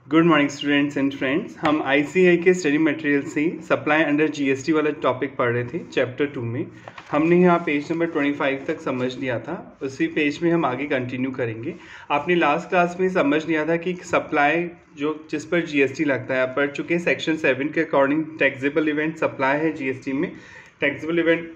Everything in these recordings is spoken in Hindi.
Good morning students and friends. हम आईसीआई के स्टडी मटेरियल से सप्लाई अंडर जीएसटी वाला टॉपिक पढ़ रहे थे चैप्टर 2 में। हमने यहाँ पेज नंबर 25 तक समझ लिया था, उसी पेज में हम आगे कंटिन्यू करेंगे। आपने लास्ट क्लास में समझ लिया था कि सप्लाई जिस पर जीएसटी लगता है, आप पढ़ चुके हैं सेक्शन 7 के अकॉर्डिंग टैक्सेबल इवेंट सप्लाई है जीएसटी में। टैक्सेबल इवेंट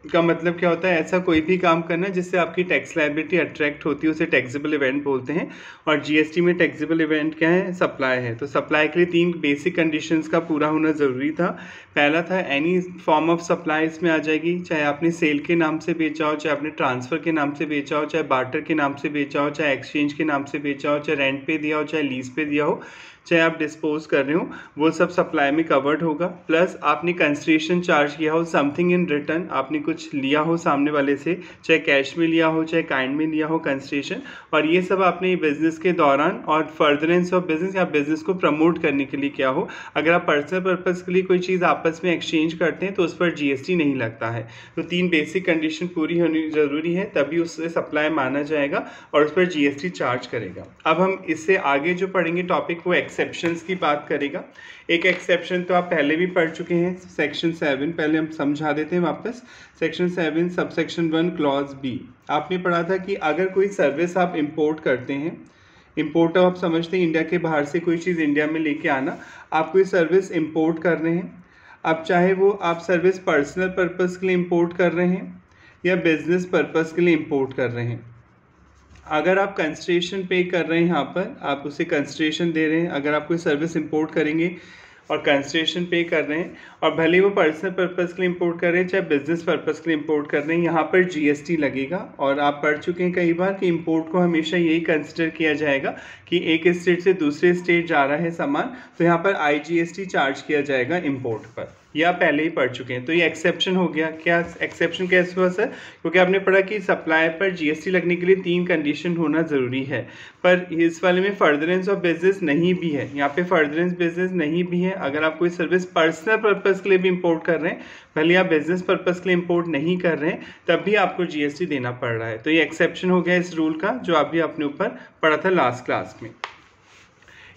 का मतलब क्या होता है? ऐसा कोई भी काम करना जिससे आपकी टैक्स लायबिलिटी अट्रैक्ट होती है उसे टैक्सेबल इवेंट बोलते हैं। और जीएसटी में टैक्सेबल इवेंट क्या है? सप्लाई है। तो सप्लाई के लिए 3 बेसिक कंडीशंस का पूरा होना ज़रूरी था। पहला था एनी फॉर्म ऑफ सप्लाई इसमें आ जाएगी, चाहे आपने सेल के नाम से बेचा हो, चाहे आपने ट्रांसफ़र के नाम से बेचा हो, चाहे बार्टर के नाम से बेचा हो, चाहे एक्सचेंज के नाम से बेचा हो, चाहे रेंट पे दिया हो, चाहे लीज पे दिया हो, चाहे आप डिस्पोज कर रहे हो, वो सब सप्लाई में कवर्ड होगा। प्लस आपने कंसिडरेशन चार्ज किया हो, समथिंग इन रिटर्न, आपने कुछ लिया हो सामने वाले से, चाहे कैश में लिया हो चाहे काइंड में लिया हो कंसिडरेशन, और ये सब आपने बिजनेस के दौरान और फर्दरेंस ऑफ बिजनेस या बिजनेस को प्रमोट करने के लिए किया हो। अगर आप पर्सनल पर्पज़ के लिए कोई चीज़ आपस में एक्सचेंज करते हैं तो उस पर जीएसटी नहीं लगता है। तो 3 बेसिक कंडीशन पूरी होनी ज़रूरी है, तभी उससे सप्लाई माना जाएगा और उस पर जीएसटी चार्ज करेगा। अब हम इससे आगे जो पढ़ेंगे टॉपिक वो एक्सेप्शंस की बात करेगा। एक एक्सेप्शन तो आप पहले भी पढ़ चुके हैं, सेक्शन 7। पहले हम समझा देते हैं वापस। सेक्शन 7 सबसेक्शन 1 क्लॉज बी आपने पढ़ा था कि अगर कोई सर्विस आप इंपोर्ट करते हैं, इंपोर्ट आप समझते हैं इंडिया के बाहर से कोई चीज़ इंडिया में लेके आना, आप कोई सर्विस इंपोर्ट कर रहे हैं। अब चाहे वो आप सर्विस पर्सनल पर्पज़ के लिए इंपोर्ट कर रहे हैं या बिजनेस पर्पज़ के लिए इंपोर्ट कर रहे हैं, अगर आप कंसिडरेशन पे कर रहे हैं, यहाँ पर आप उसे कंसिडरेशन दे रहे हैं। अगर आप कोई सर्विस इंपोर्ट करेंगे और कंसिडरेशन पे कर रहे हैं, और भले वो पर्सनल पर्पज़ के लिए इंपोर्ट कर रहे हैं चाहे बिजनेस पर्पज़ के लिए इंपोर्ट कर रहे हैं, यहाँ पर जीएसटी लगेगा। और आप पढ़ चुके हैं कई बार कि इंपोर्ट को हमेशा यही कंसिडर किया जाएगा कि एक स्टेट से दूसरे स्टेट जा रहा है सामान, तो यहाँ पर आईजीएसटी चार्ज किया जाएगा इंपोर्ट पर। या पहले ही पढ़ चुके हैं, तो ये एक्सेप्शन हो गया। क्या एक्सेप्शन कैसे हुआ सर? क्योंकि आपने पढ़ा कि सप्लाई पर जीएसटी लगने के लिए 3 कंडीशन होना ज़रूरी है, पर इस वाले में फर्दरेंस ऑफ बिजनेस नहीं भी है। यहाँ पे फर्दरेंस बिजनेस नहीं भी है। अगर आप कोई सर्विस पर्सनल पर्पज़ के लिए भी इंपोर्ट कर रहे हैं, भले आप बिजनेस पर्पज़ के लिए इंपोर्ट नहीं कर रहे हैं, तब भी आपको जीएसटी देना पड़ रहा है। तो ये एक्सेप्शन हो गया इस रूल का, जो अभी अपने ऊपर पढ़ा था लास्ट क्लास में।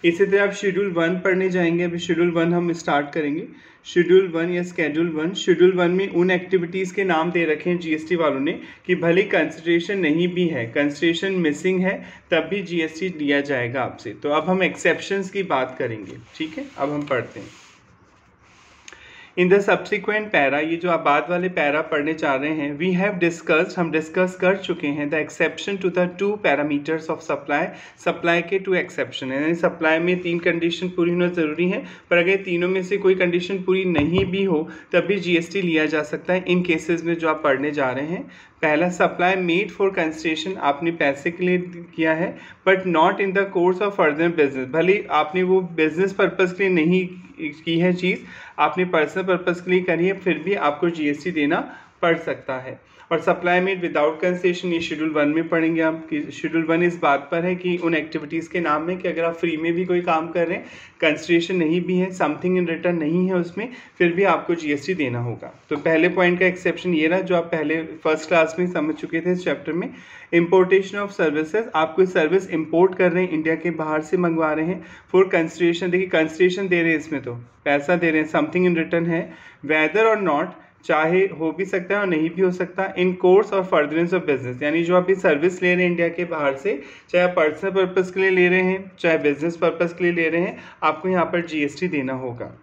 इसी तरह आप शेड्यूल 1 पढ़ने जाएंगे। अभी शेड्यूल 1 हम स्टार्ट करेंगे। शेड्यूल 1 या स्केड्यूल 1, शेड्यूल 1 में उन एक्टिविटीज़ के नाम दे रखे हैं जीएसटी वालों ने कि भले कंसिडरेशन नहीं भी है, कंसिडरेशन मिसिंग है, तब भी जीएसटी लिया जाएगा आपसे। तो अब हम एक्सेप्शंस की बात करेंगे, ठीक है। अब हम पढ़ते हैं इन द सब्सिक्वेंट पैरा, ये जो आप बाद वाले पैरा पढ़ने चाह रहे हैं, वी हैव डिस्कस्ड, हम डिस्कस कर चुके हैं the exception to the 2 parameters of supply. Supply के 2 एक्सेप्शन है, यानी सप्लाई में 3 कंडीशन पूरी होना ज़रूरी है, पर अगर तीनों में से कोई कंडीशन पूरी नहीं भी हो तब भी जीएसटी लिया जा सकता है इन केसेस में जो आप पढ़ने जा रहे हैं। पहला, सप्लाई मेड फॉर कंसिडरेशन, आपने पैसे के लिए किया है, but not in the course of further business. भले आपने वो बिजनेस पर्पज़ के लिए नहीं की है चीज़, आपने पर्सनल पर्पज़ के लिए करी है, फिर भी आपको जीएसटी देना पड़ सकता है। और सप्लाई मेड विदाउट कंसेशन, ये शेड्यूल 1 में पढ़ेंगे आप कि शेड्यूल 1 इस बात पर है कि उन एक्टिविटीज़ के नाम में कि अगर आप फ्री में भी कोई काम कर रहे हैं, कंसिडरेशन नहीं भी है, समथिंग इन रिटर्न नहीं है उसमें, फिर भी आपको जीएसटी देना होगा। तो पहले पॉइंट का एक्सेप्शन ये रहा जो आप पहले फर्स्ट क्लास में समझ चुके थे इस चैप्टर में। इंपोर्टेशन ऑफ सर्विसेज, आप कोई सर्विस इंपोर्ट कर रहे हैं, इंडिया के बाहर से मंगवा रहे हैं फॉर कंसिडरेशन। देखिए कंसिडरेशन दे रहे हैं, इसमें तो पैसा दे रहे हैं, समथिंग इन रिटर्न है, वेदर और नॉट, चाहे हो भी सकता है और नहीं भी हो सकता, इन कोर्स और फर्दरेंस ऑफ बिजनेस, यानी जो आप ये सर्विस ले रहे हैं इंडिया के बाहर से, चाहे आप पर्सनल पर्पज़ के लिए ले रहे हैं चाहे बिजनेस पर्पज़ के लिए ले रहे हैं, आपको यहाँ पर जीएसटी देना होगा।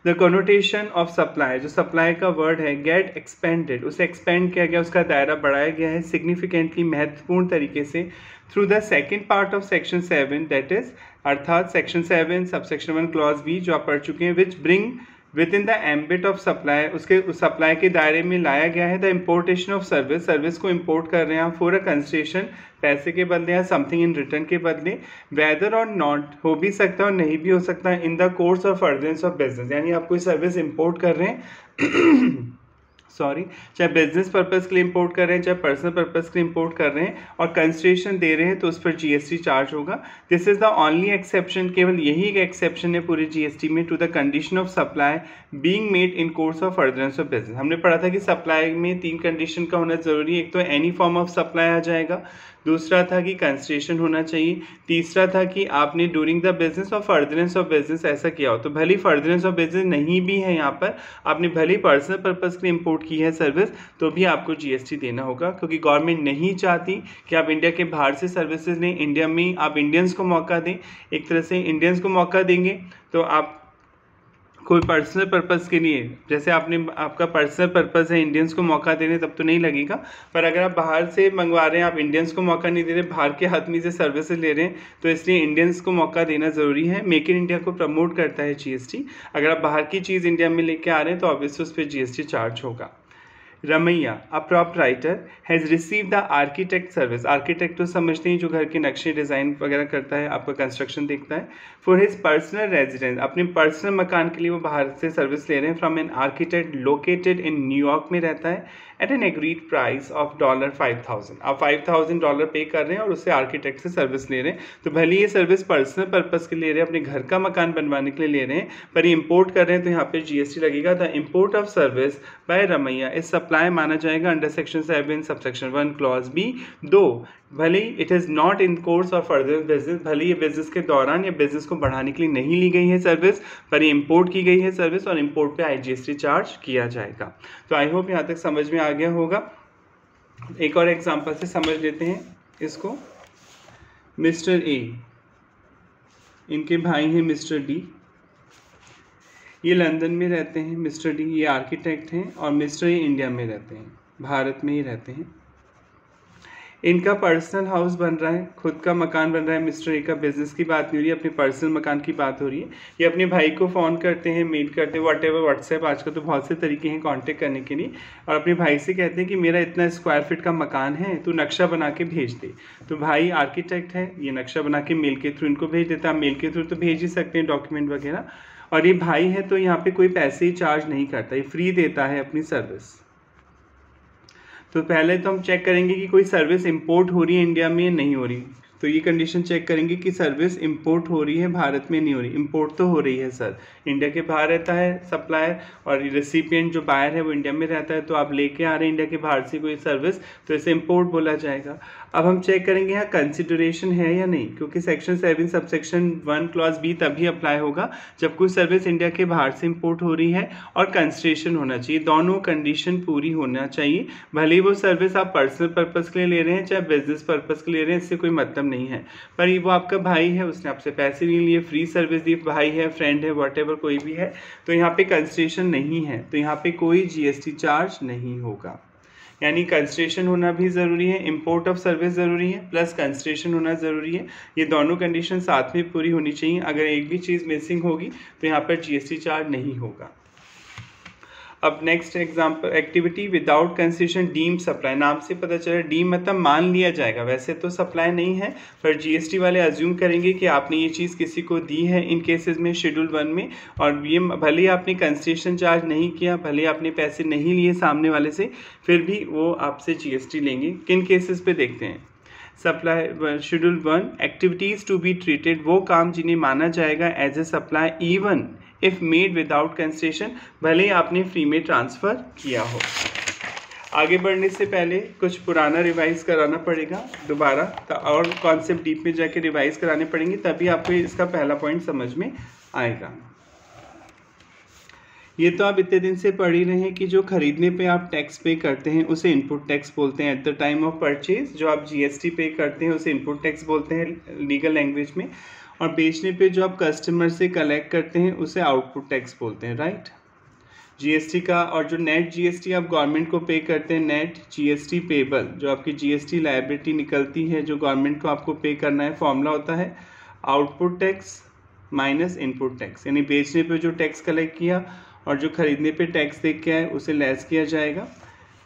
द कॉनोटेशन ऑफ सप्लाई, जो सप्लाई का वर्ड है गेट एक्सपेंडेड, उसे एक्सपेंड किया गया, उसका दायरा बढ़ाया गया है सिग्निफिकेंटली, महत्वपूर्ण तरीके से, through the second part of section 7, that is अर्थात सेक्शन 7 सबसेक्शन 1 क्लॉज बी जो आप पढ़ चुके हैं, विच bring with in the ambit of supply, उसके उस सप्लाई के दायरे में लाया गया है the importation of service, service को इंपोर्ट कर रहे हैं आप फॉर अ कंसिडरेशन, पैसे के बदले या समथिंग इन रिटर्न के बदले, वेदर और नॉट, हो भी सकता है और नहीं भी हो सकता, इन द कोर्स और फर्दरेंस ऑफ बिजनेस, यानी आप कोई सर्विस इंपोर्ट कर रहे हैं चाहे बिजनेस पर्पज़ के लिए इंपोर्ट कर रहे हैं चाहे पर्सनल पर्पज़ के लिए इंपोर्ट कर रहे हैं और कंसिडरेशन दे रहे हैं, तो उस पर जीएसटी चार्ज होगा। This is the only exception, केवल यही एक एक्सेप्शन है पूरे जीएसटी में, to the condition of supply being made in course of furtherance of business. हमने पढ़ा था कि सप्लाई में 3 कंडीशन का होना ज़रूरी है। एक तो एनी फॉर्म ऑफ सप्लाई आ जाएगा, दूसरा था कि कंस्ट्रेशन होना चाहिए, तीसरा था कि आपने ड्यूरिंग द बिजनेस और फर्दरेंस ऑफ बिजनेस ऐसा किया हो। तो भले फर्दरेंस ऑफ बिजनेस नहीं भी है यहाँ पर, आपने भले पर्सनल पर्पज़ के लिए इम्पोर्ट की है सर्विस, तो भी आपको जीएसटी देना होगा, क्योंकि गवर्नमेंट नहीं चाहती कि आप इंडिया के बाहर से सर्विसेज लें, इंडिया में आप इंडियंस को मौका दें। एक तरह से इंडियंस को मौका देंगे तो आप कोई पर्सनल पर्पज़ के लिए, जैसे आपका पर्सनल पर्पज़ है इंडियंस को मौका देने, तब तो नहीं लगेगा। पर अगर आप बाहर से मंगवा रहे हैं, आप इंडियंस को मौका नहीं दे रहे, बाहर के आदमी से सर्विसेज ले रहे हैं, तो इसलिए इंडियंस को मौका देना ज़रूरी है। मेक इन इंडिया को प्रमोट करता है जीएसटी। अगर आप बाहर की चीज़ इंडिया में लेके आ रहे हैं तो ऑब्वियसली उस पर जीएसटी चार्ज होगा। Ramaiah, a proprietor has receive the architect service. Architect तो समझते हैं जो घर के नक्शे डिज़ाइन वगैरह करता है, आपका कंस्ट्रक्शन देखता है। फॉर हिज पर्सनल रेजिडेंस, अपने पर्सनल मकान के लिए वो बाहर से सर्विस ले रहे हैं, from an architect located in New York में रहता है, eight N agreed price of $5,000। आप $5,000 पे कर रहे हैं और उससे आर्किटेक्ट से सर्विस ले रहे हैं। तो भले ये सर्विस पर्सनल पर्पज़ के लिए रहे हैं, अपने घर का मकान बनवाने के लिए ले रहे हैं, पर ये इंपोर्ट कर रहे हैं तो यहाँ पे जीएसटी लगेगा। The import of service by Ramaiah इस सप्लाई माना जाएगा under section 7 subsection 1 clause B. Though, भले it is not in course और फर्दर बिजनेस, भले ये बिजनेस के दौरान या बिजनेस को बढ़ाने के लिए नहीं ली गई है सर्विस, पर ये इंपोर्ट की गई है सर्विस और इंपोर्ट पे आईजीएसटी चार्ज किया जाएगा। तो आई होप यहाँ तक समझ में आ गया होगा। एक और एग्जांपल से समझ लेते हैं इसको। मिस्टर ए, इनके भाई हैं मिस्टर डी, ये लंदन में रहते हैं। मिस्टर डी ये आर्किटेक्ट हैं और मिस्टर ए इंडिया में रहते हैं, भारत में ही रहते हैं। इनका पर्सनल हाउस बन रहा है, खुद का मकान बन रहा है। मिस्टर ए का बिजनेस की बात नहीं हो रही है, अपने पर्सनल मकान की बात हो रही है। ये अपने भाई को फ़ोन करते हैं, मेल करते हैं, व्हाटएवर, व्हाट्सएप, आजकल तो बहुत से तरीके हैं कांटेक्ट करने के लिए, और अपने भाई से कहते हैं कि मेरा इतना स्क्वायर फीट का मकान है, तू नक्शा बना के भेज दे। तो भाई आर्किटेक्ट है, ये नक्शा बना के मेल के थ्रू इनको भेज देता है। मेल के थ्रू तो भेज ही सकते हैं डॉक्यूमेंट वगैरह, और ये भाई है तो यहाँ पे कोई पैसे ही चार्ज नहीं करता, ये फ्री देता है अपनी सर्विस। तो पहले तो हम चेक करेंगे कि कोई सर्विस इंपोर्ट हो रही है इंडिया में या नहीं हो रही। तो ये कंडीशन चेक करेंगे कि सर्विस इंपोर्ट हो रही है, भारत में नहीं हो रही। इंपोर्ट तो हो रही है सर, इंडिया के बाहर रहता है सप्लायर और रेसिपिएंट जो बायर है वो इंडिया में रहता है, तो आप लेके आ रहे हैं इंडिया के बाहर से कोई सर्विस, तो इसे इंपोर्ट बोला जाएगा। अब हम चेक करेंगे यहाँ कंसिडरेशन है या नहीं, क्योंकि सेक्शन 7 सबसेक्शन 1 क्लॉज बी तभी अप्लाई होगा जब कोई सर्विस इंडिया के बाहर से इंपोर्ट हो रही है और कंसिडरेशन होना चाहिए। दोनों कंडीशन पूरी होना चाहिए। भले ही वो सर्विस आप पर्सनल पर्पज़ के लिए ले रहे हैं चाहे बिजनेस पर्पज़ के लिए ले रहे हैं, इससे कोई मतलब नहीं है। पर ये वो आपका भाई है, उसने आपसे पैसे नहीं लिए, फ्री सर्विस दी, भाई है, फ्रेंड है, व्हाटएवर कोई भी है, तो यहाँ पे कंसिडरेशन नहीं है, तो यहाँ पे कोई जीएसटी चार्ज नहीं होगा। यानी कंसिडरेशन होना भी ज़रूरी है, इंपोर्ट ऑफ सर्विस ज़रूरी है, प्लस कंसिडरेशन होना ज़रूरी है। ये दोनों कंडीशन साथ में पूरी होनी चाहिए। अगर एक भी चीज़ मिसिंग होगी तो यहाँ पर जीएसटी चार्ज नहीं होगा। अब next example, activity without consideration deem supply. नाम से पता चला डीम मतलब मान लिया जाएगा, वैसे तो सप्लाई नहीं है, पर जीएसटी वाले अज्यूम करेंगे कि आपने ये चीज़ किसी को दी है इन केसेस में शेड्यूल 1 में, और ये भले ही आपने कंसिडरेशन चार्ज नहीं किया, भले ही आपने पैसे नहीं लिए सामने वाले से, फिर भी वो आपसे जीएसटी लेंगे। किन केसेस पे देखते हैं। Supply schedule 1, activities to be treated, वो काम जिन्हें माना जाएगा as a supply even if made without consideration, भले ही आपने फ्री में ट्रांसफ़र किया हो। आगे बढ़ने से पहले कुछ पुराना रिवाइज कराना पड़ेगा दोबारा, और कॉन्सेप्ट डीप में जाके रिवाइज कराने पड़ेंगे, तभी आपको इसका पहला पॉइंट समझ में आएगा। ये तो आप इतने दिन से पढ़ ही रहे हैं कि जो खरीदने पे आप टैक्स पे करते हैं उसे इनपुट टैक्स बोलते हैं। At the time of purchase जो आप जीएसटी पे करते हैं उसे इनपुट टैक्स बोलते हैं लीगल लैंग्वेज में, और बेचने पे जो आप कस्टमर से कलेक्ट करते हैं उसे आउटपुट टैक्स बोलते हैं, राइट। जीएसटी का, और जो नेट जीएसटी आप गवर्नमेंट को पे करते हैं, नेट जीएसटी पेबल, जो आपकी जीएसटी लायबिलिटी निकलती है जो गवर्नमेंट को आपको पे करना है, फॉर्मूला होता है output tax minus input tax. यानी बेचने पे जो टैक्स कलेक्ट किया और जो खरीदने पे टैक्स दे के आए उसे लेस किया जाएगा,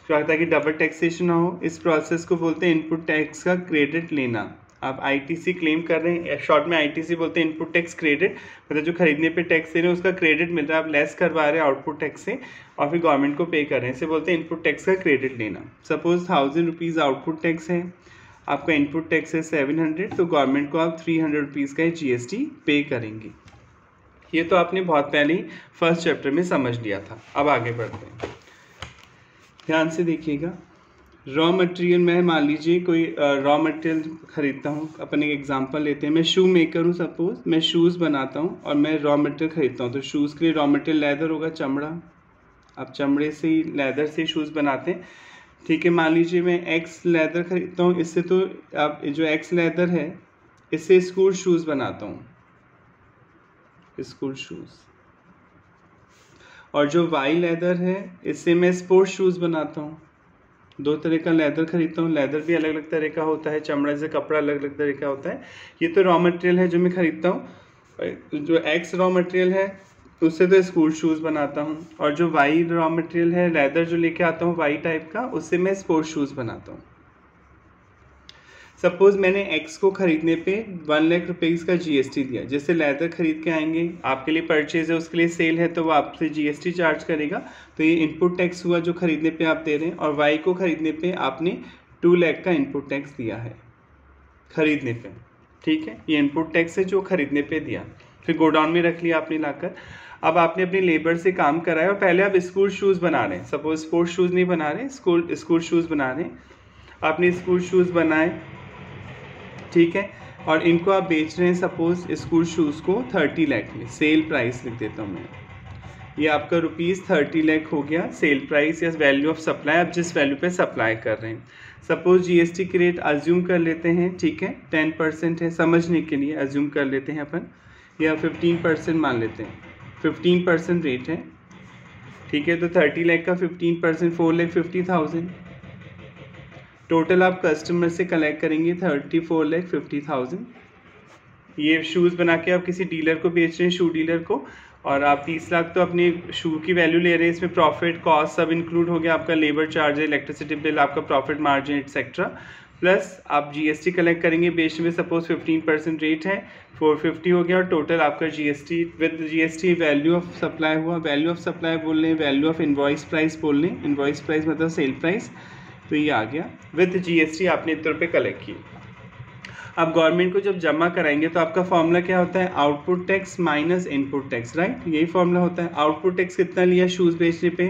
ताकि डबल टैक्सेशन ना हो। इस प्रोसेस को बोलते हैं इनपुट टैक्स का क्रेडिट लेना। आप आईटीसी क्लेम कर रहे हैं, शॉर्ट में आईटीसी बोलते हैं इनपुट टैक्स क्रेडिट, मतलब जो खरीदने पे टैक्स दे रहे हैं उसका क्रेडिट मिल रहा है, आप लेस करवा रहे हैं आउटपुट टैक्स से और फिर गवर्नमेंट को पे कर रहे हैं, इसे बोलते हैं इनपुट टैक्स का क्रेडिट लेना। सपोज 1000 रुपीज़ आउटपुट टैक्स है, आपका इनपुट टैक्स है 700, तो गवर्नमेंट को आप 300 रुपीज़ का जीएसटी पे करेंगे। ये तो आपने बहुत पहले ही फर्स्ट चैप्टर में समझ लिया था। अब आगे बढ़ते हैं, ध्यान से देखिएगा। रॉ मटेरियल में मान लीजिए कोई रॉ मटेरियल खरीदता हूँ, अपन एक एग्जांपल लेते हैं, मैं शू मेकर हूँ, सपोज मैं शूज़ बनाता हूँ और मैं रॉ मटेरियल खरीदता हूँ, तो शूज़ के लिए रॉ मटेरियल लेदर होगा, चमड़ा। आप चमड़े से ही, लेदर से शूज़ बनाते हैं, ठीक है। मान लीजिए मैं एक्स लेदर खरीदता हूँ, इससे तो आप जो एक्स लेदर है इससे स्कूल शूज़ बनाता हूँ, स्कूल शूज़। और जो वाई लेदर है इससे मैं स्पोर्ट्स शूज़ बनाता हूँ। दो तरह का लेदर खरीदता हूँ, लेदर भी अलग अलग तरह का होता है, चमड़ा से कपड़ा अलग अलग तरह का होता है। ये तो रॉ मटेरियल है जो मैं खरीदता हूँ। जो एक्स रॉ मटेरियल है उससे तो स्कूल शूज़ बनाता हूँ, और जो वाई रॉ मटेरियल है, लेदर जो लेके आता हूँ वाई टाइप का, उससे मैं स्पोर्ट्स शूज़ बनाता हूँ। सपोज मैंने एक्स को खरीदने पे 1 लाख रुपीज़ का जीएसटी दिया, जैसे लेदर खरीद के आएंगे, आपके लिए परचेज है, उसके लिए सेल है, तो वो आपसे जीएसटी चार्ज करेगा, तो ये इनपुट टैक्स हुआ जो खरीदने पे आप दे रहे हैं। और वाई को खरीदने पे आपने 2 लाख का इनपुट टैक्स दिया है खरीदने पे, ठीक है। ये इनपुट टैक्स है जो खरीदने पे दिया, फिर गोडाउन में रख लिया आपने लाकर। अब आपने अपनी लेबर से काम कराया और पहले आप स्कूल शूज़ बना रहे हैं, सपोज स्पोर्ट्स शूज़ नहीं बना रहे, स्कूल शूज़ बना रहे हैं। आपने स्कूल शूज़ बनाए, ठीक है, और इनको आप बेच रहे हैं सपोज स्कूल शूज़ को 30 लाख में, सेल प्राइस लिख देता हूँ मैं। ये आपका ₹30 लाख हो गया सेल प्राइस या वैल्यू ऑफ सप्लाई, आप जिस वैल्यू पे सप्लाई कर रहे हैं। सपोज जीएसटी की रेट अज्यूम कर लेते हैं, ठीक है, 10% है, समझने के लिए अज्यूम कर लेते हैं अपन, या 15% मान लेते हैं, 15% रेट है, ठीक है। तो 30 लाख का 15% 4,50,000, टोटल आप कस्टमर से कलेक्ट करेंगे 34,50,000। ये शूज़ बना के आप किसी डीलर को बेच रहे हैं, शू डीलर को, और आप 30 लाख तो अपनी शू की वैल्यू ले रहे हैं, इसमें प्रॉफिट कॉस्ट सब इंक्लूड हो गया, आपका लेबर चार्ज, इलेक्ट्रिसिटी बिल, आपका प्रॉफिट मार्जिन एक्सेट्रा, प्लस आप जीएसटी कलेक्ट करेंगे बेचने में, सपोज 15% रेट है, 450 हो गया, और टोटल आपका GST with GST value of supply हुआ। वैल्यू ऑफ सप्लाई बोल रहे हैं, वैल्यू ऑफ इनवॉइस प्राइस बोल रहे हैं, इनवॉइस प्राइस मतलब सेल प्राइस, तो ये आ गया विद जीएसटी आपने इतने रुपये कलेक्ट किए। अब गवर्नमेंट को जब जमा कराएंगे तो आपका फॉर्मूला क्या होता है, output tax minus input tax, right, यही फॉर्मूला होता है। आउटपुट टैक्स कितना लिया शूज़ बेचने पे,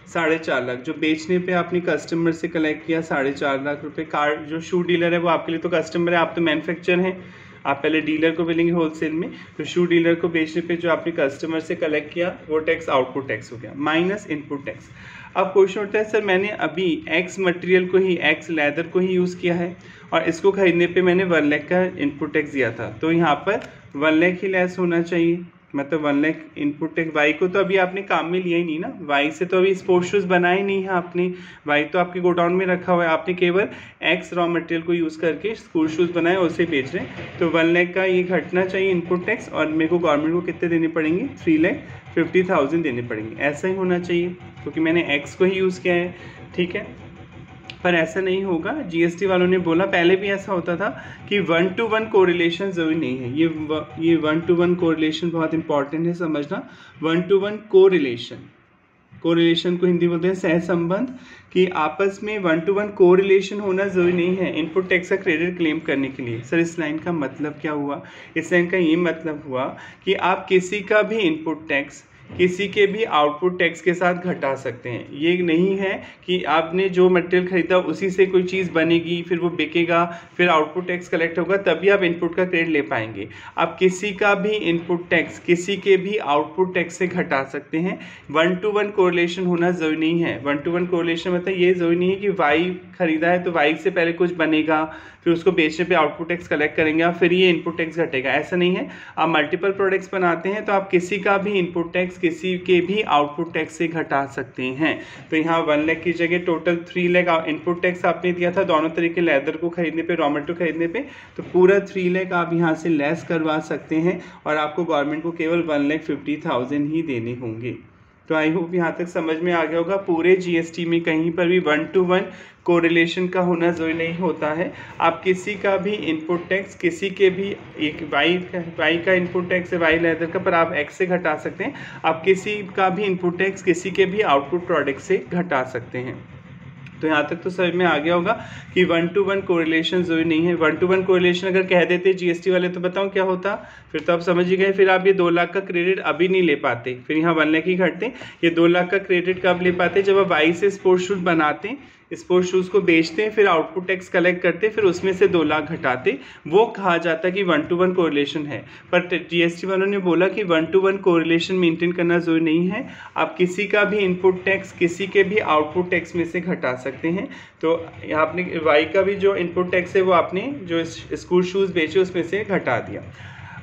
4.5 लाख, जो बेचने पे आपने कस्टमर से कलेक्ट किया 4.5 लाख रुपए। कार्ड जो शू डीलर है वो आपके लिए तो कस्टमर है, आप तो मैन्युफैक्चर हैं, आप पहले डीलर को मिलेंगे होलसेल में, तो शू डीलर को बेचने पे जो आपने कस्टमर से कलेक्ट किया वो टैक्स आउटपुट टैक्स हो गया, माइनस इनपुट टैक्स। अब क्वेश्चन उठता है, सर मैंने अभी एक्स मटेरियल को ही, एक्स लेदर को ही यूज़ किया है और इसको खरीदने पे मैंने 1 लाख का इनपुट टैक्स दिया था, तो यहाँ पर 1 लाख ही लेस होना चाहिए, मतलब 1 लाख इनपुट टैक्स। वाई को तो अभी आपने काम में लिया ही नहीं ना, वाई से तो अभी स्पोर्ट्स शूज़ बनाए नहीं है आपने, वाई तो आपके गोडाउन में रखा हुआ है, आपने केवल एक्स रॉ मटेरियल को यूज़ करके स्कूल शूज़ बनाए और उसे बेच रहे हैं, तो 1 लाख का ये घटना चाहिए इनपुट टैक्स, और मेरे को गवर्नमेंट को कितने देने पड़ेंगे, 3,50,000 देने पड़ेंगे। ऐसा ही होना चाहिए क्योंकि मैंने एक्स को ही यूज़ किया है, ठीक है, पर ऐसा नहीं होगा। जीएसटी वालों ने बोला, पहले भी ऐसा होता था कि 1 to 1 कोरिलेशन ज़रूरी नहीं है, ये 1 to 1 कोरिलेशन बहुत इंपॉर्टेंट है समझना। 1 to 1 कोरिलेशन को हिंदी बोलते हैं सहसंबंध, कि आपस में 1 to 1 कोरिलेशन होना ज़रूरी नहीं है इनपुट टैक्स का क्रेडिट क्लेम करने के लिए। सर इस लाइन का मतलब क्या हुआ, इस लाइन का ये मतलब हुआ कि आप किसी का भी इनपुट टैक्स किसी के भी आउटपुट टैक्स के साथ घटा सकते हैं। ये नहीं है कि आपने जो मटेरियल खरीदा उसी से कोई चीज़ बनेगी, फिर वो बिकेगा, फिर आउटपुट टैक्स कलेक्ट होगा, तभी आप इनपुट का क्रेडिट ले पाएंगे। आप किसी का भी इनपुट टैक्स किसी के भी आउटपुट टैक्स से घटा सकते हैं। 1 to 1 कोरिलेशन होना ज़रूरी नहीं है। 1 to 1 कोरिलेशन मतलब ये ज़रूरी नहीं है कि वाई खरीदा है तो वाई से पहले कुछ बनेगा, फिर उसको बेचने पे आउटपुट टैक्स कलेक्ट करेंगे, फिर ये इनपुट टैक्स घटेगा, ऐसा नहीं है। आप मल्टीपल प्रोडक्ट्स बनाते हैं तो आप किसी का भी इनपुट टैक्स किसी के भी आउटपुट टैक्स से घटा सकते हैं। तो यहाँ 1 लाख की जगह टोटल 3 लाख इनपुट टैक्स आपने दिया था दोनों तरीके, लेदर को खरीदने पे, रॉ मटेरियल खरीदने पे, तो पूरा 3 लाख आप यहाँ से लेस करवा सकते हैं और आपको गवर्नमेंट को केवल 1,50,000 ही देने होंगे। तो आई होप यहाँ तक समझ में आ गया होगा। पूरे जीएसटी में कहीं पर भी 1 to 1 कोरिलेशन का होना ज़रूरी नहीं होता है। आप किसी का भी इनपुट टैक्स किसी के भी, एक वाई का इनपुट टैक्स है वाई लेदर का, पर आप एक्स से घटा सकते हैं। आप किसी का भी इनपुट टैक्स किसी के भी आउटपुट प्रोडक्ट से घटा सकते हैं। तो यहाँ तक तो समझ में आ गया होगा कि 1 to 1 कोरिलेशन ज़रूरी नहीं है। 1 to 1 कोरिलेशन अगर कह देते जीएसटी वाले तो बताओ क्या होता, फिर तो आप समझ ही गए, फिर आप ये 2 लाख का क्रेडिट अभी नहीं ले पाते, फिर यहाँ 1 लाख ही घटते। ये 2 लाख का क्रेडिट कब ले पाते, जब आप वाई से स्पोर्ट्स शूज़ बनाते स्पोर्ट्स शूज़ को बेचते हैं, फिर आउटपुट टैक्स कलेक्ट करते, फिर उसमें से 2 लाख घटाते, वो कहा जाता है कि 1-to-1 कोरिलेशन है। पर जीएसटी वालों ने बोला कि 1-to-1 कोरिलेशन मेंटेन करना जरूरी नहीं है, आप किसी का भी इनपुट टैक्स किसी के भी आउटपुट टैक्स में से घटा सकते हैं। तो आपने वाई का भी जो इनपुट टैक्स है वो आपने जो स्कूल शूज़ बेचे उसमें से घटा दिया।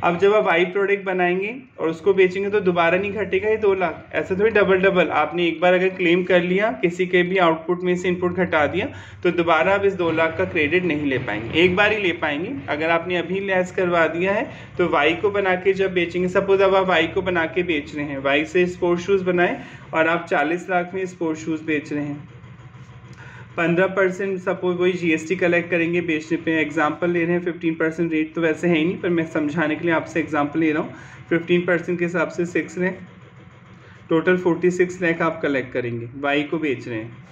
अब जब आप वाई प्रोडक्ट बनाएंगे और उसको बेचेंगे तो दोबारा नहीं घटेगा ये 2 लाख, ऐसा थोड़ी डबल। आपने एक बार अगर क्लेम कर लिया, किसी के भी आउटपुट में से इनपुट घटा दिया, तो दोबारा आप इस 2 लाख का क्रेडिट नहीं ले पाएंगे, एक बार ही ले पाएंगे। अगर आपने अभी लेस करवा दिया है तो वाई को बना के जब बेचेंगे, सपोज अब आप वाई को बना के बेच रहे हैं, वाई से स्पोर्ट्स शूज़ बनाए और आप 40 लाख में स्पोर्ट्स शूज़ बेच रहे हैं, 15% सपोज वही जीएसटी कलेक्ट करेंगे बेचने पे। एग्जांपल ले रहे हैं, 15% रेट तो वैसे है ही नहीं, पर मैं समझाने के लिए आपसे एग्जांपल ले रहा हूँ। 15% के हिसाब से 6 लाख, टोटल 46 लाख आप कलेक्ट करेंगे, वाई को बेच रहे हैं।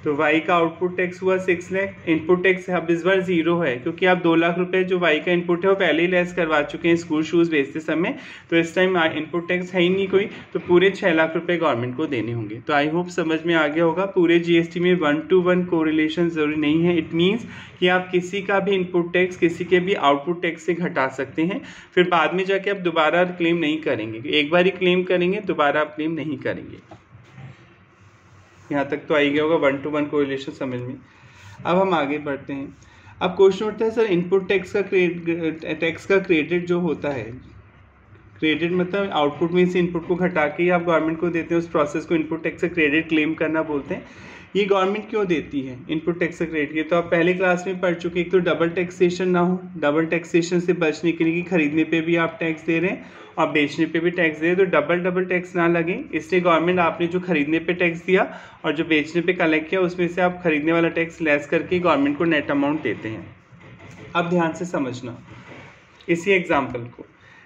तो वाई का आउटपुट टैक्स हुआ 6 लाख, इनपुट टैक्स अब इस बार 0 है क्योंकि आप 2 लाख रुपए जो वाई का इनपुट है वो पहले ही लेस करवा चुके हैं स्कूल शूज़ बेचते समय, तो इस टाइम इनपुट टैक्स है ही नहीं कोई, तो पूरे 6 लाख रुपए गवर्नमेंट को देने होंगे। तो आई होप समझ में आ गया होगा, पूरे जीएसटी में 1-to-1 कोरिलेशन जरूरी नहीं है। इट मीन्स कि आप किसी का भी इनपुट टैक्स किसी के भी आउटपुट टैक्स से घटा सकते हैं, फिर बाद में जाके आप दोबारा क्लेम नहीं करेंगे, एक बार ही क्लेम करेंगे, दोबारा आप क्लेम नहीं करेंगे। यहाँ तक तो आई गया होगा 1-to-1 कोरिलेशन समझ में। अब हम आगे बढ़ते हैं। अब क्वेश्चन उठता है, सर इनपुट टैक्स का क्रेडिट जो होता है, क्रेडिट मतलब आउटपुट में से इनपुट को घटा के आप गवर्नमेंट को देते हैं, उस प्रोसेस को इनपुट टैक्स का क्रेडिट क्लेम करना बोलते हैं। ये गवर्नमेंट क्यों देती है इनपुट टैक्स का क्रेडिट? ये तो आप पहले क्लास में पढ़ चुके, एक तो डबल टैक्सेशन ना हो, डबल टैक्सेशन से बचने के लिए कि खरीदने पे भी आप टैक्स दे रहे हैं और बेचने पे भी टैक्स दे रहे हैं, तो डबल टैक्स ना लगे, इसलिए गवर्नमेंट आपने जो खरीदने पे टैक्स दिया और जो बेचने पे कलेक्ट किया उसमें से आप खरीदने वाला टैक्स लेस करके गवर्नमेंट को नेट अमाउंट देते हैं। अब ध्यान से समझना इसी एग्जाम्पल को,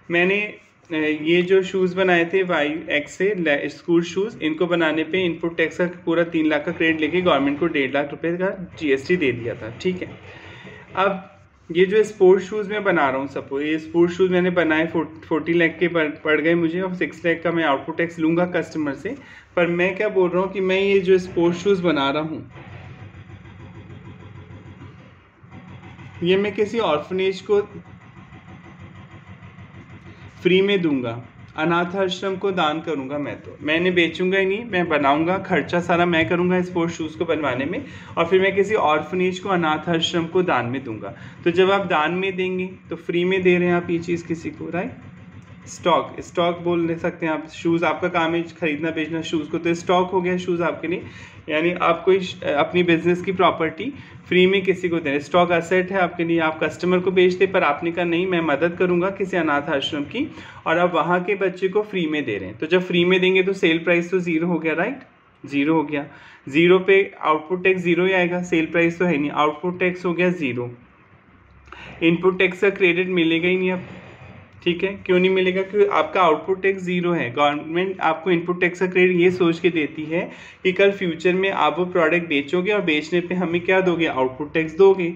मैंने ये जो शूज़ बनाए थे वाई एक्स से स्कूल शूज़, इनको बनाने पे इनपुट टैक्स का पूरा 3 लाख का क्रेडिट लेके गवर्नमेंट को 1.5 लाख रुपए का जीएसटी दे दिया था, ठीक है। अब ये जो स्पोर्ट्स शूज़ मैं बना रहा हूँ, सपोज ये स्पोर्ट्स शूज़ मैंने बनाए 40 लाख के पड़ गए मुझे, और 6 लाख का मैं आउटपुट टैक्स लूँगा कस्टमर से। पर मैं क्या बोल रहा हूँ कि मैं ये जो स्पोर्ट्स शूज़ बना रहा हूँ ये मैं किसी ऑर्फनेज को फ्री में दूंगा, अनाथ आश्रम को दान करूंगा, मैंने बेचूंगा ही नहीं, मैं बनाऊंगा, खर्चा सारा मैं करूंगा स्पोर्ट्स शूज़ को बनवाने में, और फिर मैं किसी ऑर्फनेज को अनाथ आश्रम को दान में दूंगा। तो जब आप दान में देंगे तो फ्री में दे रहे हैं आप ये चीज़ किसी को, राइट। स्टॉक बोल सकते हैं आप, शूज़ आपका काम है खरीदना बेचना शूज़ को, तो स्टॉक हो गया शूज़ आपके लिए, यानी आप कोई अपनी बिजनेस की प्रॉपर्टी फ्री में किसी को दे रहे, स्टॉक असेट है आपके लिए, आप कस्टमर को बेचते, पर आपने कहा नहीं मैं मदद करूंगा किसी अनाथ आश्रम की, और आप वहाँ के बच्चे को फ्री में दे रहे हैं। तो जब फ्री में देंगे तो सेल प्राइस तो 0 हो गया, राइट, 0 हो गया, 0 पे आउटपुट टैक्स 0 ही आएगा, सेल प्राइस तो है नहीं, आउटपुट टैक्स हो गया 0, इनपुट टैक्स का क्रेडिट मिलेगा ही नहीं अब, ठीक है। क्यों नहीं मिलेगा? क्योंकि आपका आउटपुट टैक्स 0 है। गवर्नमेंट आपको इनपुट टैक्स का क्रेडिट ये सोच के देती है कि कल फ्यूचर में आप वो प्रोडक्ट बेचोगे और बेचने पे हमें क्या दोगे, आउटपुट टैक्स दोगे,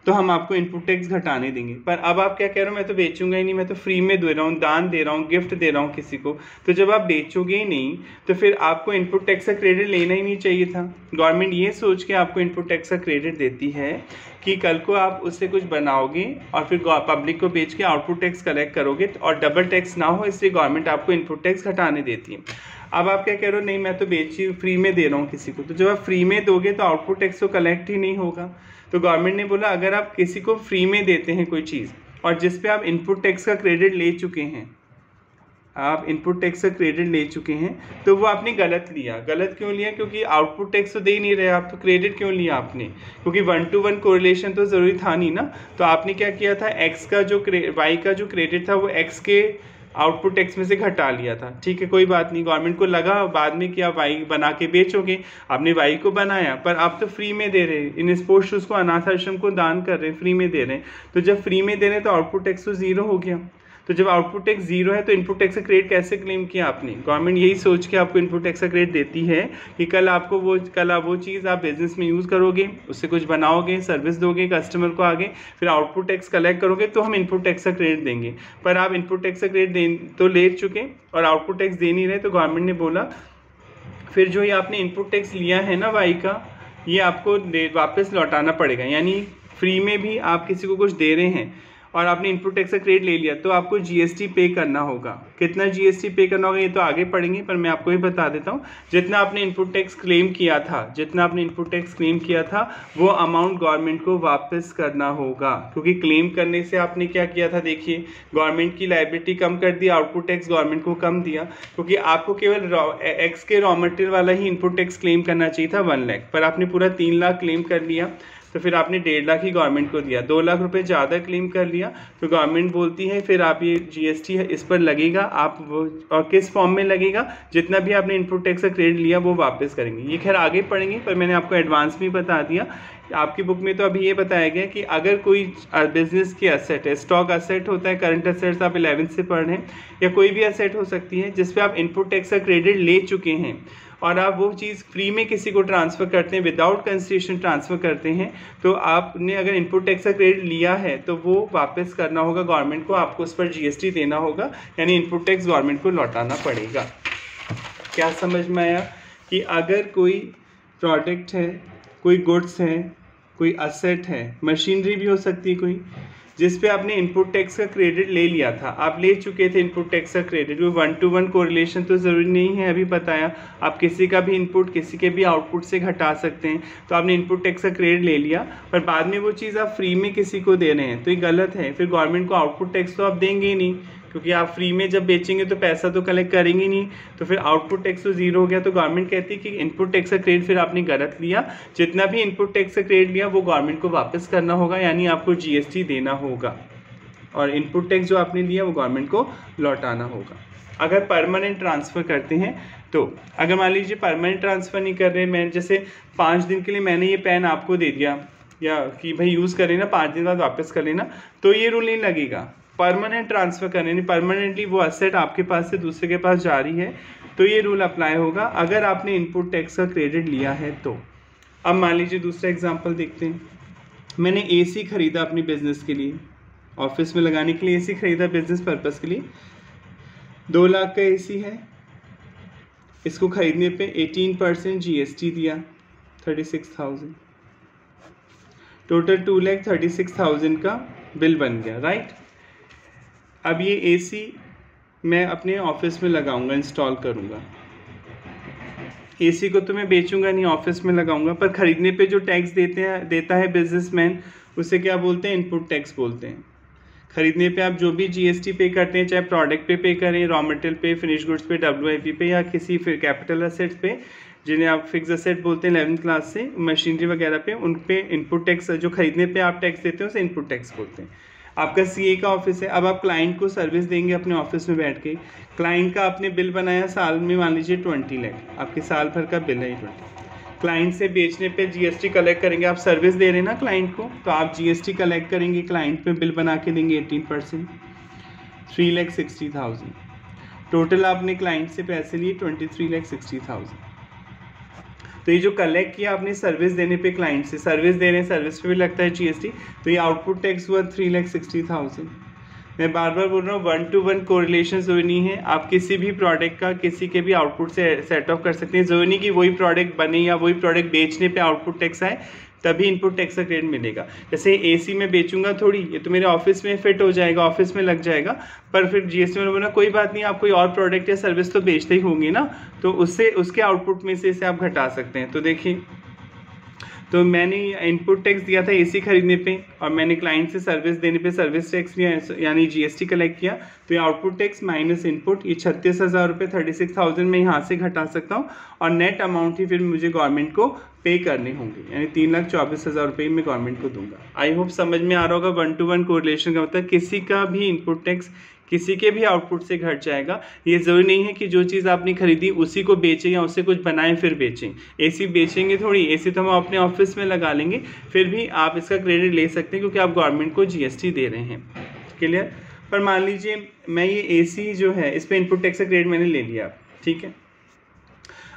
तो हम आपको इनपुट टैक्स घटाने देंगे। पर अब आप क्या कह रहे हो, मैं तो बेचूंगा ही नहीं, मैं तो फ्री में दे रहा हूँ, दान दे रहा हूँ, गिफ्ट दे रहा हूँ किसी को, तो जब आप बेचोगे ही नहीं तो फिर आपको इनपुट टैक्स का क्रेडिट लेना ही नहीं चाहिए था। गवर्नमेंट ये सोच के आपको इनपुट टैक्स का क्रेडिट देती है कि कल को आप उससे कुछ बनाओगे और फिर पब्लिक को बेच के आउटपुट टैक्स कलेक्ट करोगे और डबल टैक्स ना हो, इसलिए गवर्नमेंट आपको इनपुट टैक्स घटाने देती है। अब आप क्या कह रहे हो, नहीं मैं तो बेची फ्री में दे रहा हूँ किसी को, तो जब आप फ्री में दोगे तो आउटपुट टैक्स तो कलेक्ट ही नहीं होगा। तो गवर्नमेंट ने बोला अगर आप किसी को फ्री में देते हैं कोई चीज़ और जिस पे आप इनपुट टैक्स का क्रेडिट ले चुके हैं, आप इनपुट टैक्स का क्रेडिट ले चुके हैं, तो वो आपने गलत लिया। गलत क्यों लिया? क्योंकि आउटपुट टैक्स तो दे ही नहीं रहे आप, तो क्रेडिट क्यों लिया आपने? क्योंकि 1-to-1 कोरिलेशन तो ज़रूरी था नहीं ना। तो आपने क्या किया था, एक्स का जो वाई का जो क्रेडिट था वो एक्स के आउटपुट टैक्स में से घटा लिया था। ठीक है, कोई बात नहीं, गवर्नमेंट को लगा बाद में कि आप वाई बना के बेचोगे, आपने वाई को बनाया, पर आप तो फ्री में दे रहे हैं, इन स्पोर्ट्स शूज़ को अनाथ आश्रम को दान कर रहे हैं, फ्री में दे रहे हैं। तो जब फ्री में दे रहे हैं तो आउटपुट टैक्स तो 0 हो गया। तो जब आउटपुट टैक्स 0 है तो इनपुट टैक्स का क्रेडिट कैसे क्लेम किया आपने? गवर्नमेंट यही सोच के आपको इनपुट टैक्स का क्रेडिट देती है कि कल आप वो चीज़ आप बिजनेस में यूज़ करोगे, उससे कुछ बनाओगे, सर्विस दोगे कस्टमर को आगे, फिर आउटपुट टैक्स कलेक्ट करोगे तो हम इनपुट टैक्स का क्रेडिट देंगे। पर आप इनपुट टैक्स का क्रेडिट तो ले चुके और आउटपुट टैक्स दे नहीं रहे, तो गवर्नमेंट ने बोला फिर जो ये आपने इनपुट टैक्स लिया है ना वाई का, ये आपको वापस लौटाना पड़ेगा। यानी फ्री में भी आप किसी को कुछ दे रहे हैं और आपने इनपुट टैक्स का क्रेडिट ले लिया तो आपको जीएसटी पे करना होगा। कितना जीएसटी पे करना होगा ये तो आगे पढ़ेंगे, पर मैं आपको ही बता देता हूँ। जितना आपने इनपुट टैक्स क्लेम किया था वो अमाउंट गवर्नमेंट को वापस करना होगा। क्योंकि क्लेम करने से आपने क्या किया था, देखिए गवर्नमेंट की लायबिलिटी कम कर दी, आउटपुट टैक्स गवर्नमेंट को कम दिया। क्योंकि आपको केवल एक्स के रॉ मटेरियल वाला ही इनपुट टैक्स क्लेम करना चाहिए था 1 लाख, पर आपने पूरा 3 लाख क्लेम कर लिया तो फिर आपने 1.5 लाख ही गवर्नमेंट को दिया। 2 लाख रुपए ज़्यादा क्लेम कर लिया तो गवर्नमेंट बोलती है फिर आप ये जीएसटी है इस पर लगेगा, आप वो और किस फॉर्म में लगेगा, जितना भी आपने इनपुट टैक्स का क्रेडिट लिया वो वापस करेंगे। ये खैर आगे पढ़ेंगे, पर मैंने आपको एडवांस में बता दिया। आपकी बुक में तो अभी ये बताया गया कि अगर कोई बिजनेस की असेट है, स्टॉक असेट होता है, करंट असेट्स आप 11th से पढ़ रहे हैं, या कोई भी असेट हो सकती है जिस पे आप इनपुट टैक्स का क्रेडिट ले चुके हैं और आप वो चीज़ फ्री में किसी को ट्रांसफ़र करते हैं, विदाउट कंसिडरेशन ट्रांसफ़र करते हैं, तो आपने अगर इनपुट टैक्स का क्रेडिट लिया है तो वो वापस करना होगा गवर्नमेंट को, आपको उस पर जीएसटी देना होगा, यानी इनपुट टैक्स गवर्नमेंट को लौटाना पड़ेगा। क्या समझ में आया कि अगर कोई प्रोडक्ट है, कोई गुड्स है, कोई असेट है, मशीनरी भी हो सकती है कोई, जिस पे आपने इनपुट टैक्स का क्रेडिट ले लिया था, आप ले चुके थे इनपुट टैक्स का क्रेडिट, वो 1-to-1 कोरिलेशन तो ज़रूरी नहीं है, अभी बताया, आप किसी का भी इनपुट किसी के भी आउटपुट से घटा सकते हैं। तो आपने इनपुट टैक्स का क्रेडिट ले लिया पर बाद में वो चीज़ आप फ्री में किसी को दे रहे हैं तो ये गलत है। फिर गवर्नमेंट को आउटपुट टैक्स तो आप देंगे ही नहीं, क्योंकि आप फ्री में जब बेचेंगे तो पैसा तो कलेक्ट करेंगे नहीं, तो फिर आउटपुट टैक्स तो जीरो हो गया। तो गवर्नमेंट कहती है कि इनपुट टैक्स का क्रेडिट फिर आपने गलत लिया, जितना भी इनपुट टैक्स का क्रेडिट लिया वो गवर्नमेंट को वापस करना होगा, यानी आपको जीएसटी देना होगा और इनपुट टैक्स जो आपने लिया वो गवर्नमेंट को लौटाना होगा। अगर परमानेंट ट्रांसफ़र करते हैं तो अगर मान लीजिए परमानेंट ट्रांसफ़र नहीं कर रहे, मैं जैसे 5 दिन के लिए मैंने ये पेन आपको दे दिया या कि भाई यूज़ कर लेना, 5 दिन बाद वापस कर लेना, तो ये रूल नहीं लगेगा। परमानेंट ट्रांसफ़र करने यानी परमानेंटली वो असेट आपके पास से दूसरे के पास जा रही है तो ये रूल अप्लाई होगा अगर आपने इनपुट टैक्स का क्रेडिट लिया है तो। अब मान लीजिए दूसरा एग्जांपल देखते हैं। मैंने एसी ख़रीदा अपनी बिज़नेस के लिए, ऑफिस में लगाने के लिए एसी ख़रीदा बिजनेस पर्पस के लिए, 2 लाख का एसी है, इसको ख़रीदने पे 18% जीएसटी दिया 36,000, टोटल 2,36,000 का बिल बन गया, राइट। अब ये एसी मैं अपने ऑफिस में लगाऊंगा, इंस्टॉल करूंगा। एसी को तो मैं बेचूंगा नहीं, ऑफिस में लगाऊंगा, पर ख़रीदने पे जो टैक्स देता है बिजनेसमैन, उसे क्या बोलते हैं, इनपुट टैक्स बोलते हैं। खरीदने पे आप जो भी जीएसटी पे करते हैं, चाहे प्रोडक्ट पे करें, रॉ मटेरियल पे, फिनिश गुड्स पे, डब्ल्यूआईपी पे, या किसी फिर कैपिटल असेट्स पे जिन्हें आप फिक्स असेट बोलते हैं 11th क्लास से, मशीनरी वगैरह पे, उन पे इनपुट टैक्स जो खरीदने पे आप टैक्स देते हैं उसे इनपुट टैक्स बोलते हैं। आपका सीए का ऑफिस है, अब आप क्लाइंट को सर्विस देंगे अपने ऑफिस में बैठ के, क्लाइंट का आपने बिल बनाया साल में मान लीजिए 20 लाख, आपके साल भर का बिल है 20। क्लाइंट से बेचने पे जीएसटी कलेक्ट करेंगे, आप सर्विस दे रहे हैं ना क्लाइंट को, तो आप जीएसटी कलेक्ट करेंगे, क्लाइंट पे बिल बना के देंगे 18%, 3,60,000। टोटल आपने क्लाइंट से पैसे लिए 23,60,000। तो ये जो कलेक्ट किया आपने सर्विस देने पे, क्लाइंट से सर्विस दे रहे हैं, सर्विस पे भी लगता है जीएसटी, तो ये आउटपुट टैक्स हुआ 3,60,000। मैं बार बार बोल रहा हूँ 1-to-1 कोरिलेशन ज़रूरी नहीं है, आप किसी भी प्रोडक्ट का किसी के भी आउटपुट से सेट ऑफ कर सकते हैं। ज़रूरी नहीं कि वही प्रोडक्ट बने या वही प्रोडक्ट बेचने पे आउटपुट टैक्स आए तभी इनपुट टैक्स का क्रेडिट मिलेगा। जैसे एसी में बेचूंगा थोड़ी, ये तो मेरे ऑफिस में फिट हो जाएगा, ऑफिस में लग जाएगा, पर फिर जीएसटी में बोला कोई बात नहीं, आप कोई और प्रोडक्ट या सर्विस तो बेचते ही होंगे ना, तो उससे उसके आउटपुट में से इसे आप घटा सकते हैं। तो देखिए, तो मैंने इनपुट टैक्स दिया था एसी खरीदने पे और मैंने क्लाइंट से सर्विस देने पे सर्विस टैक्स लिया, यानी जीएसटी कलेक्ट किया, तो ये आउटपुट टैक्स माइनस इनपुट, ये 36,000 रुपये 36,000 में यहाँ से घटा सकता हूँ और नेट अमाउंट ही फिर मुझे गवर्नमेंट को पे करने होंगे, यानी 3,24,000 रुपये मैं गवर्नमेंट को दूंगा। आई होप समझ में आ रहा होगा। 1-to-1 कोरिलेशन का मतलब किसी का भी इनपुट टैक्स किसी के भी आउटपुट से घट जाएगा। ये ज़रूरी नहीं है कि जो चीज़ आपने खरीदी उसी को बेचें या उससे कुछ बनाएं फिर बेचें। एसी बेचेंगे थोड़ी, एसी तो हम अपने ऑफिस में लगा लेंगे, फिर भी आप इसका क्रेडिट ले सकते हैं क्योंकि आप गवर्नमेंट को जीएसटी दे रहे हैं। क्लियर। पर मान लीजिए मैं ये एसी जो है इस पर इनपुट टैक्स का क्रेडिट मैंने ले लिया, ठीक है।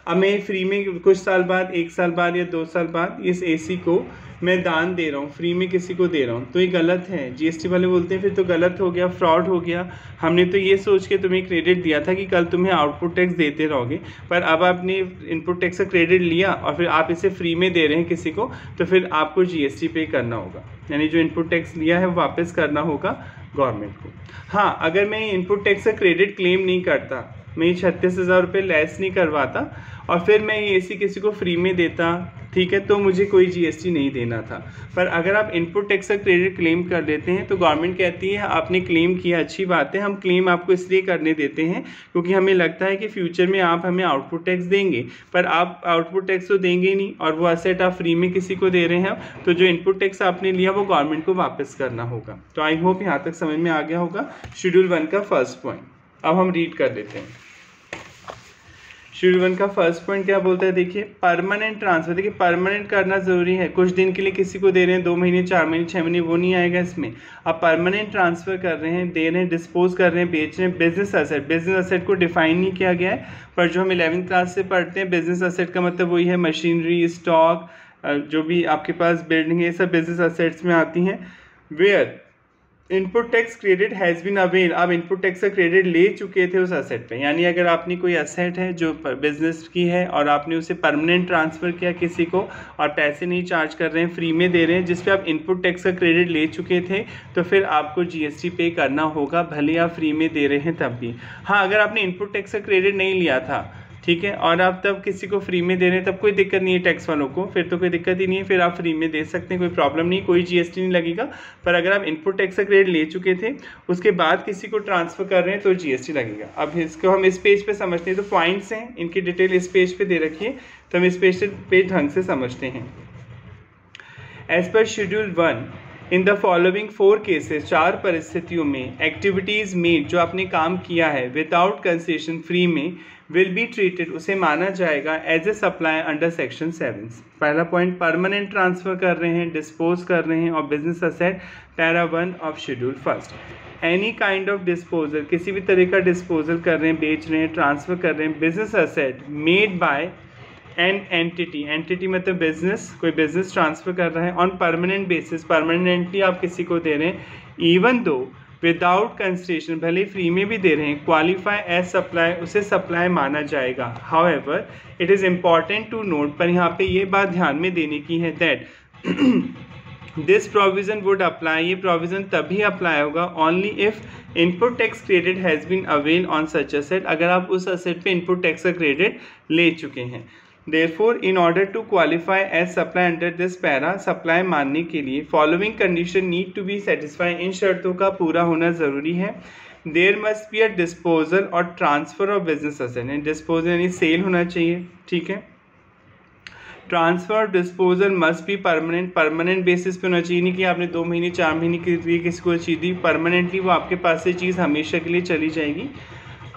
अब मैं फ्री में कुछ साल बाद, 1 साल बाद या 2 साल बाद इस एसी को मैं दान दे रहा हूँ, फ्री में किसी को दे रहा हूँ, तो ये गलत है। जीएसटी वाले बोलते हैं फिर तो गलत हो गया, फ्रॉड हो गया। हमने तो ये सोच के तुम्हें क्रेडिट दिया था कि कल तुम्हें आउटपुट टैक्स देते रहोगे, पर अब आपने इनपुट टैक्स का क्रेडिट लिया और फिर आप इसे फ्री में दे रहे हैं किसी को, तो फिर आपको जीएसटी पे करना होगा, यानी जो इनपुट टैक्स लिया है वो वापस करना होगा गवर्नमेंट को। हाँ, अगर मैं इनपुट टैक्स का क्रेडिट क्लेम नहीं करता, मैं ये 36,000 रुपये लेस नहीं करवाता और फिर मैं ये एसी किसी को फ्री में देता, ठीक है, तो मुझे कोई जीएसटी नहीं देना था। पर अगर आप इनपुट टैक्स का क्रेडिट क्लेम कर लेते हैं तो गवर्नमेंट कहती है आपने क्लेम किया, अच्छी बात है, हम क्लेम आपको इसलिए करने देते हैं क्योंकि हमें लगता है कि फ्यूचर में आप हमें आउटपुट टैक्स देंगे, पर आप आउटपुट टैक्स तो देंगे ही नहीं और वो असेट आप फ्री में किसी को दे रहे हैं, तो जो इनपुट टैक्स आपने लिया वो गवर्नमेंट को वापस करना होगा। तो आई होप यहाँ तक समझ में आ गया होगा शेड्यूल 1 का फर्स्ट पॉइंट। अब हम रीड कर लेते हैं। शेड्यूल 1 का फर्स्ट पॉइंट क्या बोलता है, देखिए परमानेंट ट्रांसफर। देखिए परमानेंट करना जरूरी है, कुछ दिन के लिए किसी को दे रहे हैं, 2 महीने 4 महीने 6 महीने, वो नहीं आएगा इसमें। आप परमानेंट ट्रांसफर कर रहे हैं, दे रहे हैं, डिस्पोज कर रहे हैं, बेच रहे हैं। बिजनेस असेट, बिजनेस असेट को डिफाइन नहीं किया गया है, पर जो हम 11th क्लास से पढ़ते हैं बिजनेस असेट का मतलब वही है मशीनरी, स्टॉक, जो भी आपके पास बिल्डिंग है, ये सब बिजनेस असेट्स में आती हैं। Where input tax credit has been avail, आप इनपुट टैक्स का क्रेडिट ले चुके थे उस असेट पे, यानी अगर आपने कोई असेट है जो बिजनेस की है और आपने उसे परमानेंट ट्रांसफ़र किया किसी को और पैसे नहीं चार्ज कर रहे हैं, फ्री में दे रहे हैं, जिस पे आप इनपुट टैक्स का क्रेडिट ले चुके थे, तो फिर आपको जीएसटी पे करना होगा, भले आप फ्री में दे रहे हैं तब भी। हाँ, अगर आपने इनपुट टैक्स का क्रेडिट नहीं लिया था, ठीक है, और आप तब किसी को फ्री में दे रहे हैं, तब कोई दिक्कत नहीं है टैक्स वालों को, फिर तो कोई दिक्कत ही नहीं है, फिर आप फ्री में दे सकते हैं, कोई प्रॉब्लम नहीं, कोई जीएसटी नहीं लगेगा। पर अगर आप इनपुट टैक्स का क्रेडिट ले चुके थे, उसके बाद किसी को ट्रांसफ़र कर रहे हैं तो जीएसटी लगेगा। अब इसको हम इस पेज पे समझते हैं, तो पॉइंट्स हैं, इनकी डिटेल इस पेज पे दे रखी है, तो हम इस पेज पे ढंग से समझते हैं। As per schedule 1 in the following 4 cases, 4 परिस्थितियों में एक्टिविटीज़ मेड, जो आपने काम किया है विदाउट कंसेशन, फ्री में, विल बी ट्रीटेड, उसे माना जाएगा as a supply under section 7। पहला पॉइंट, परमानेंट ट्रांसफ़र कर रहे हैं, डिस्पोज कर रहे हैं और business asset, para 1 of schedule 1। Any kind of disposal, किसी भी तरह का डिस्पोजल कर रहे हैं, बेच रहे हैं, ट्रांसफ़र कर रहे हैं, business asset made by an entity, entity मतलब बिजनेस, कोई बिजनेस ट्रांसफ़र कर रहा है ऑन परमानेंट बेसिस, परमानेंटली आप किसी को दे रहे हैं, इवन दो विदाउट कंसिडरेशन, भले फ्री में भी दे रहे हैं, क्वालिफाई एज सप्लाई, उसे सप्लाई माना जाएगा। However it is important to note, पर यहाँ पे ये बात ध्यान में देने की है, that this provision would apply, ये प्रोविज़न तभी अप्लाई होगा only if input tax credit has been avail on such asset, अगर आप उस असेट पे इनपुट टैक्स का क्रेडिट ले चुके हैं। Therefore, in order to qualify as supply under this para, supply मानने के लिए following condition need to be satisfy, इन शर्तों का पूरा होना ज़रूरी है। There must be a disposal और transfer of business asset, disposal यानी सेल होना चाहिए, ठीक है। Transfer disposal must be permanent, permanent basis पे होना चाहिए, नहीं कि आपने 2 महीने 4 महीने के लिए किसी को चीज़ दी, परमानेंटली वो आपके पास से चीज़ हमेशा के लिए चली जाएगी।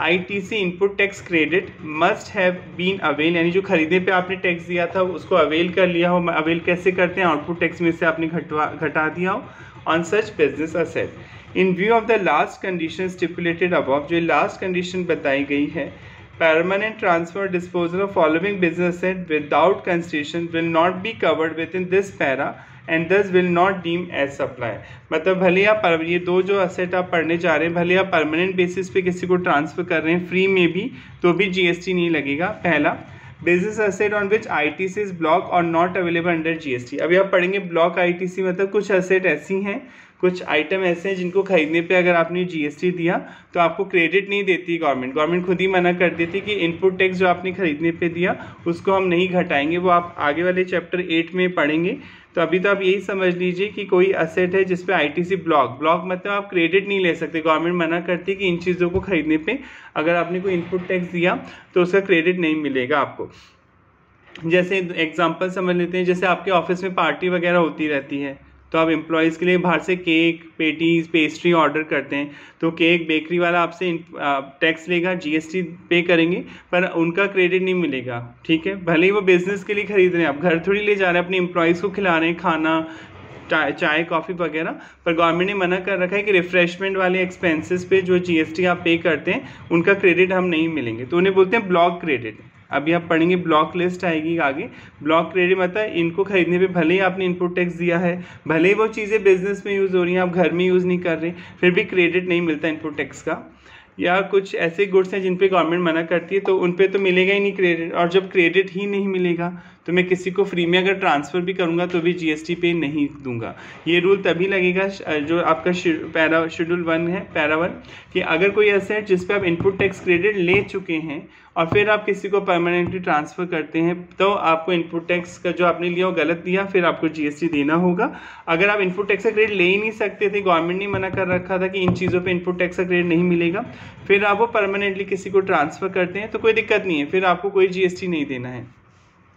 ITC input tax credit must have been avail, यानी जो खरीदने पे आपने टैक्स दिया था उसको अवेल कर लिया हो। अवेल कैसे करते हैं, आउटपुट टैक्स में से आपने घटा दिया हो on such business asset. In view of the last condition stipulated above, जो लास्ट कंडीशन बताई गई है, permanent transfer disposal of following business asset without consideration will not be covered within this para and thus will not deem as supply। मतलब भले आप ये दो जो असेट आप पढ़ने जा रहे हैं, भले आप परमानेंट बेसिस पे किसी को ट्रांसफ़र कर रहे हैं फ्री में भी, तो भी जीएसटी नहीं लगेगा। पहला, business asset on which ITC is block और नॉट अवेलेबल अंडर जीएसटी। अभी आप पढ़ेंगे ब्लॉक आईटीसी मतलब कुछ असेट ऐसी हैं, कुछ आइटम ऐसे हैं जिनको खरीदने पे अगर आपने जीएसटी दिया तो आपको क्रेडिट नहीं देती गवर्नमेंट खुद ही मना कर देती कि इनपुट टैक्स जो आपने खरीदने पे दिया उसको हम नहीं घटाएंगे, वो आप आगे वाले चैप्टर 8 में पढ़ेंगे। तो अभी तो आप यही समझ लीजिए कि कोई असेट है जिस पे आईटीसी ब्लॉक मतलब आप क्रेडिट नहीं ले सकते, गवर्नमेंट मना करती है कि इन चीज़ों को खरीदने पे अगर आपने कोई इनपुट टैक्स दिया तो उसका क्रेडिट नहीं मिलेगा आपको। जैसे एग्जांपल समझ लेते हैं, जैसे आपके ऑफिस में पार्टी वगैरह होती रहती है तो आप एम्प्लॉयज़ के लिए बाहर से केक, पेटीज़, पेस्ट्री ऑर्डर करते हैं, तो केक बेकरी वाला आपसे टैक्स लेगा, जीएसटी पे करेंगे, पर उनका क्रेडिट नहीं मिलेगा, ठीक है। भले ही वो बिज़नेस के लिए खरीद रहे हैं, आप घर थोड़ी ले जा रहे हैं, अपने एम्प्लॉयज़ को खिला रहे हैं खाना, चाय कॉफ़ी वगैरह, पर गवर्नमेंट ने मना कर रखा है कि रिफ्रेशमेंट वाले एक्सपेंसेस पे जो जीएसटी आप पे करते हैं उनका क्रेडिट हम नहीं मिलेंगे, तो उन्हें बोलते हैं ब्लॉक क्रेडिट। अभी आप पढ़ेंगे ब्लॉक लिस्ट आएगी आगे। ब्लॉक क्रेडिट मतलब इनको खरीदने पे भले ही आपने इनपुट टैक्स दिया है, भले ही वो चीज़ें बिजनेस में यूज़ हो रही हैं, आप घर में यूज़ नहीं कर रहे, फिर भी क्रेडिट नहीं मिलता इनपुट टैक्स का। या कुछ ऐसे गुड्स हैं जिन पे गवर्नमेंट मना करती है तो उन पे तो मिलेगा ही नहीं क्रेडिट, और जब क्रेडिट ही नहीं मिलेगा तो मैं किसी को फ्री में अगर ट्रांसफ़र भी करूँगा तो भी जीएसटी पे नहीं दूंगा। ये रूल तभी लगेगा जो आपका शेड्यूल 1 है, पैरा 1, कि अगर कोई एसेट जिस पे आप इनपुट टैक्स क्रेडिट ले चुके हैं और फिर आप किसी को परमानेंटली ट्रांसफ़र करते हैं तो आपको इनपुट टैक्स का जो आपने लिया वो गलत दिया, फिर आपको जीएसटी देना होगा। अगर आप इनपुट टैक्स का क्रेडिट ले ही नहीं सकते थे, गवर्नमेंट ने मना कर रखा था कि इन चीज़ों पे इनपुट टैक्स का क्रेडिट नहीं मिलेगा, फिर आप वो परमानेंटली किसी को ट्रांसफ़र करते हैं तो कोई दिक्कत नहीं है, फिर आपको कोई जीएसटी नहीं देना है।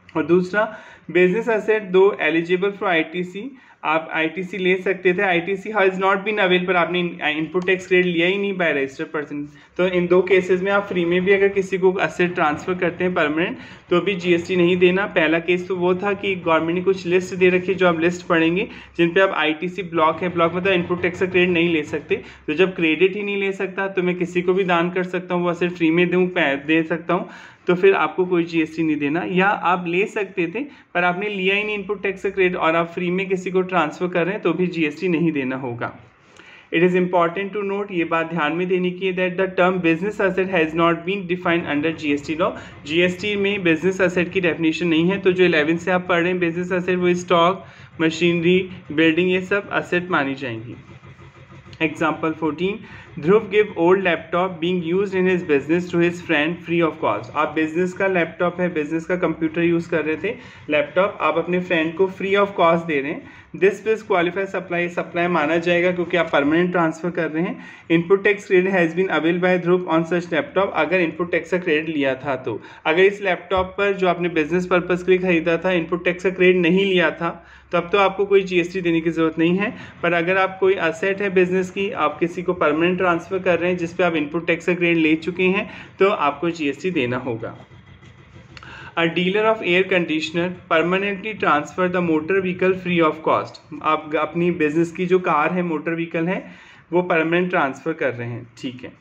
और दूसरा, बिजनेस एसेट दो एलिजिबल फॉर आईटीसी, आप आईटीसी ले सकते थे, ITC has not been avail, पर आपने इनपुट टैक्स क्रेडिट लिया ही नहीं बाय रजिस्टर्ड पर्सन, तो इन दो केसेस में आप फ्री में भी अगर किसी को एसेट ट्रांसफ़र करते हैं परमानेंट तो भी जीएसटी नहीं देना। पहला केस तो वो था कि गवर्नमेंट ने कुछ लिस्ट दे रखी है जो आप लिस्ट पढ़ेंगे जिन पे आप आईटीसी ब्लॉक है, ब्लॉक मतलब इनपुट टैक्स का क्रेडिट नहीं ले सकते, तो जब क्रेडिट ही नहीं ले सकता तो मैं किसी को भी दान कर सकता हूँ, वो एसेट फ्री में दे सकता हूँ, तो फिर आपको कोई जीएसटी नहीं देना। या आप ले सकते थे पर आपने लिया ही नहीं इनपुट टैक्स का क्रेडिट और आप फ्री में किसी को ट्रांसफ़र कर रहे हैं तो भी जीएसटी नहीं देना होगा। It is important to note, ये बात ध्यान में देने की है, that the term business asset has not been defined under GST law. GST में बिजनेस एसेट की डेफिनेशन नहीं है, तो जो 11 से आप पढ़ रहे हैं बिजनेस एसेट वो स्टॉक, मशीनरी, बिल्डिंग, ये सब एसेट मानी जाएंगी। Example 14, Dhruv give old laptop being used in his business to his friend free of cost। आप बिजनेस का लैपटॉप है, बिजनेस का कंप्यूटर यूज़ कर रहे थे, लैपटॉप आप अपने फ्रेंड को फ्री ऑफ कॉस्ट दे रहे हैं, this will qualify supply, supply माना जाएगा क्योंकि आप परमानेंट ट्रांसफर कर रहे हैं। Input tax credit has been avail by Dhruv on such laptop, अगर इनपुट टैक्स का क्रेडिट लिया था तो, अगर इस लैपटॉप पर जो आपने बिजनेस पर्पज़ के लिए खरीदा था इनपुट टैक्स का क्रेडिट नहीं लिया था तो अब तो आपको कोई जीएसटी देने की ज़रूरत नहीं है। पर अगर आप कोई एसेट है बिजनेस की, आप किसी को परमानेंट ट्रांसफ़र कर रहे हैं जिस पे आप इनपुट टैक्स का क्रेडिट ले चुके हैं तो आपको जीएसटी देना होगा। अ dealer of air conditioner permanently transfer the motor vehicle free of cost, आप अपनी बिजनेस की जो कार है, मोटर व्हीकल है, वो परमानेंट ट्रांसफ़र कर रहे हैं, ठीक है।